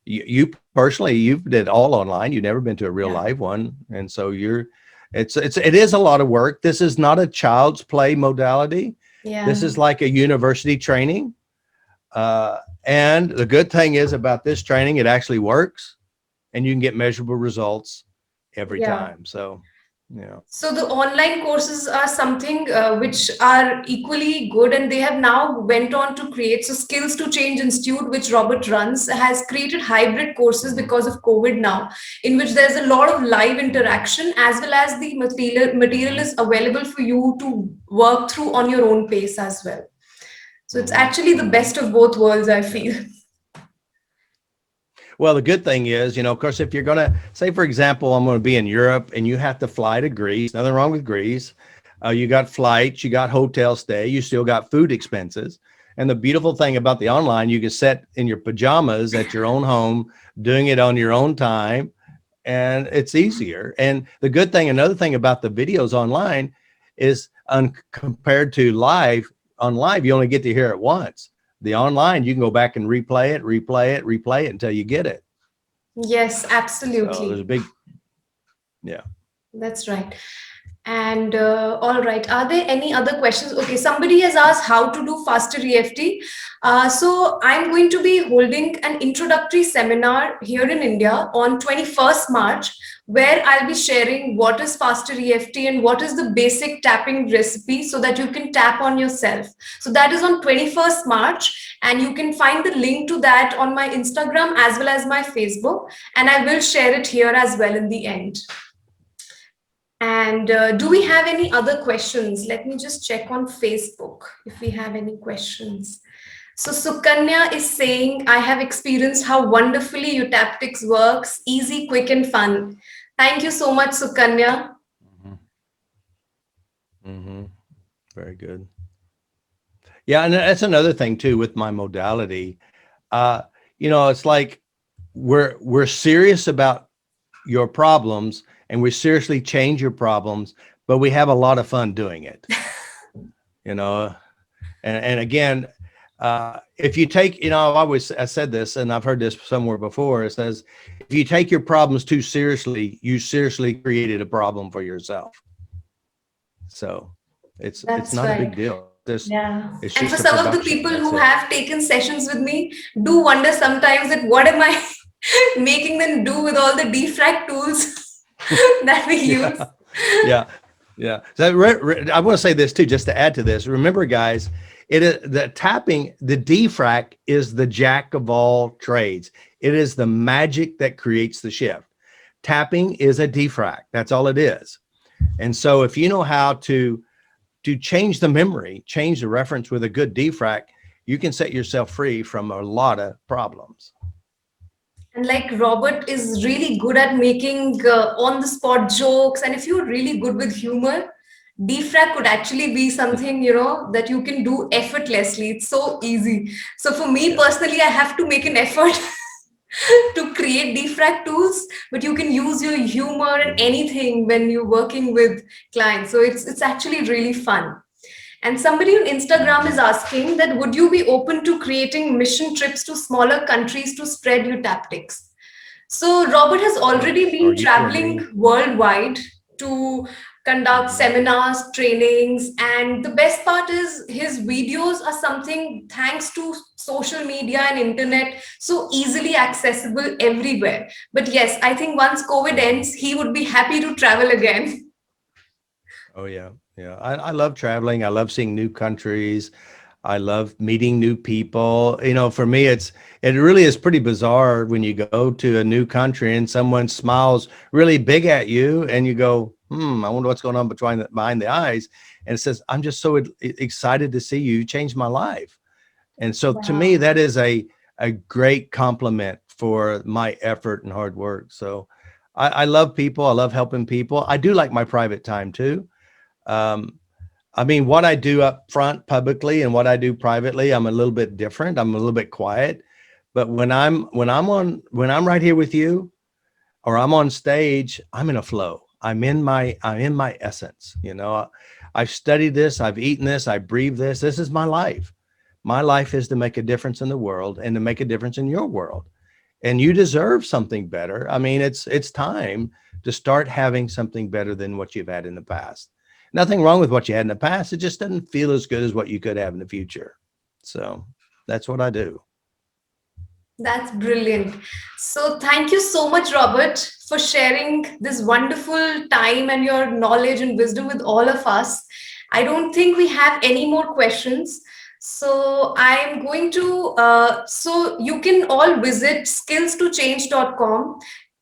you personally, you've did all online. You've never been to a real Yeah. live one, and so it is a lot of work. This is not a child's play modality. This Yeah. is like a university training. And the good thing is about this training, it actually works, and you can get measurable results every Yeah. time. So, you know, So the online courses are something which are equally good, and they have now went on to create. So Skills to Change Institute, which Robert runs, has created hybrid courses mhm, because of COVID now, in which there's a lot of live mhm, interaction as well as the material mhm, is available for you to work through on your own pace as well. So it's mhm, actually the mhm. best of both worlds, I Yeah. feel. Well, the good thing is, of course, if you're going to say, for example, I'm going to be in Europe and you have to fly to Greece, nothing wrong with Greece. You got flights, you got hotel stay, you still got food expenses. And the beautiful thing about the online, you can sit in your pajamas at your own home, doing it on your own time, and it's easier. And the good thing, another thing about the videos online is compared to live, on live, you only get to hear it once. The online, you can go back and replay it until you get it. Yes, So there's a absolutely. big, yeah. That's right. And all right, are there any other questions? Okay, somebody has asked how to do faster EFT. So I'm going to be holding an introductory seminar here in India on 21st March, where I'll be sharing what is faster EFT and what is the basic tapping recipe so that you can tap on yourself. So that is on 21st March, and you can find the link to that on my Instagram as well as my Facebook, and I will share it here as well in the end. And do we have any other questions? Let me just check on Facebook if we have any questions. So Sukanya is saying, I have experienced how wonderfully Eutaptics works, easy, quick, and fun. Thank you so much, Sukanya. Hmm. Hmm. Very good. Yeah, and that's another thing too with my modality. Uh, it's like we're serious about your problems and we seriously change your problems, but we have a lot of fun doing it. You know, and again, if you take, I said this, and I've heard this somewhere before. It says, if you take your problems too seriously, you seriously created a problem for yourself. So it's That's not a right. big deal. Yeah. It's And for just a some of the production. people That's who it. have taken sessions with me, do wonder sometimes that what am I making them do with all the defrag tools that we use? Yeah, yeah, yeah. So I want to say this too, just to add to this. Remember, guys, it is the tapping. The defrag is the jack of all trades. It is the magic that creates the shift. Tapping is a defrag. That's all it is. And so, if you know how to change the memory, change the reference with a good defrag, you can set yourself free from a lot of problems. And like Robert is really good at making on the spot jokes. And if you're really good with humor, defrag could actually be something, that you can do effortlessly. It's so easy. So for me Yeah. personally, I have to make an effort to create defrag tools, but you can use your humor and Hmm. anything when you're working with clients. So it's actually really fun. And somebody on Instagram is Hmm. asking that would you be open to creating mission trips to smaller countries to spread your tactics? So Robert has already Yes. Or been you or traveling me. worldwide to conduct Hmm. seminars, trainings, and the best part is his videos are something thanks to social media and internet so easily accessible everywhere. But yes, I think once COVID Hmm. ends, he would be happy to travel again. Oh yeah, yeah. I love traveling. I love seeing new countries. I love meeting new people. For me, it really is pretty bizarre when you go to a new country and someone smiles really big at you, and you go, I wonder what's going on behind the eyes. And it says, I'm just so excited to see you. You changed my life. And so to me, Wow. that is a great compliment for my effort and hard work. So I love people. I love helping people. I do like my private time too. Um, I mean, what I do up front publicly and what I do privately, I'm a little bit different. I'm a little bit quiet. But when I'm right here with you, or I'm on stage, I'm in a flow. I'm in my essence. I've studied this, I've eaten this, I breathe this. This is my life. My life is to make a difference in the world and to make a difference in your world. And you deserve something better. I mean, it's time to start having something better than what you've had in the past. Nothing wrong with what you had in the past. It just doesn't feel as good as what you could have in the future. So that's what I do. That's brilliant. So, thank you so much, Robert, for sharing this wonderful time and your knowledge and wisdom with all of us. I don't think we have any more questions. So, I'm going to, so you can all visit skillstochange.com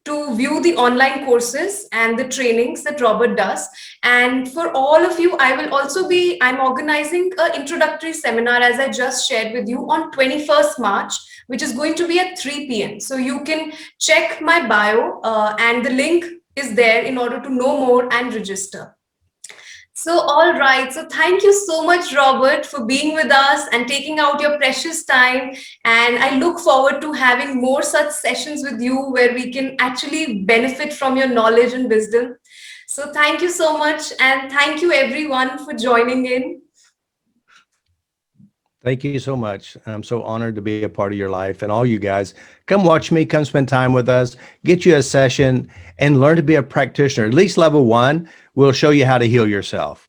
to view the online courses and the trainings that Robert does. And for all of you, I'm organizing an introductory seminar, as I just shared with you, on 21st March, which is going to be at 3 p.m. So you can check my bio, and the link is there in order to know more and register. So, all right. So, thank you so much, Robert, for being with us and taking out your precious time. And I look forward to having more such sessions with you where we can actually benefit from your knowledge and wisdom. So, thank you so much. And thank you, everyone, for joining in. Thank you so much. I'm so honored to be a part of your life, and all you guys. Come watch me, come spend time with us, get you a session, and learn to be a practitioner. At least level one, we'll show you how to heal yourself.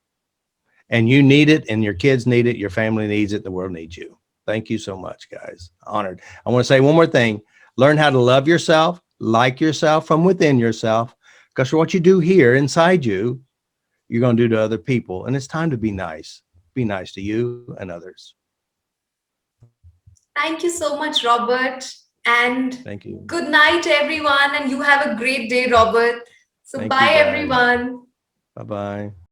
And you need it, and your kids need it, your family needs it, the world needs you. Thank you so much, guys. Honored. I want to say one more thing. Learn how to love yourself, like yourself from within yourself, because what you do here inside you, you're going to do to other people. And it's time to be nice. Be nice to you and others. Thank you so much, Robert. And Thank you. good night, everyone. And you have a great day, Robert. So, Thank you, bye, guys. everyone. Bye bye.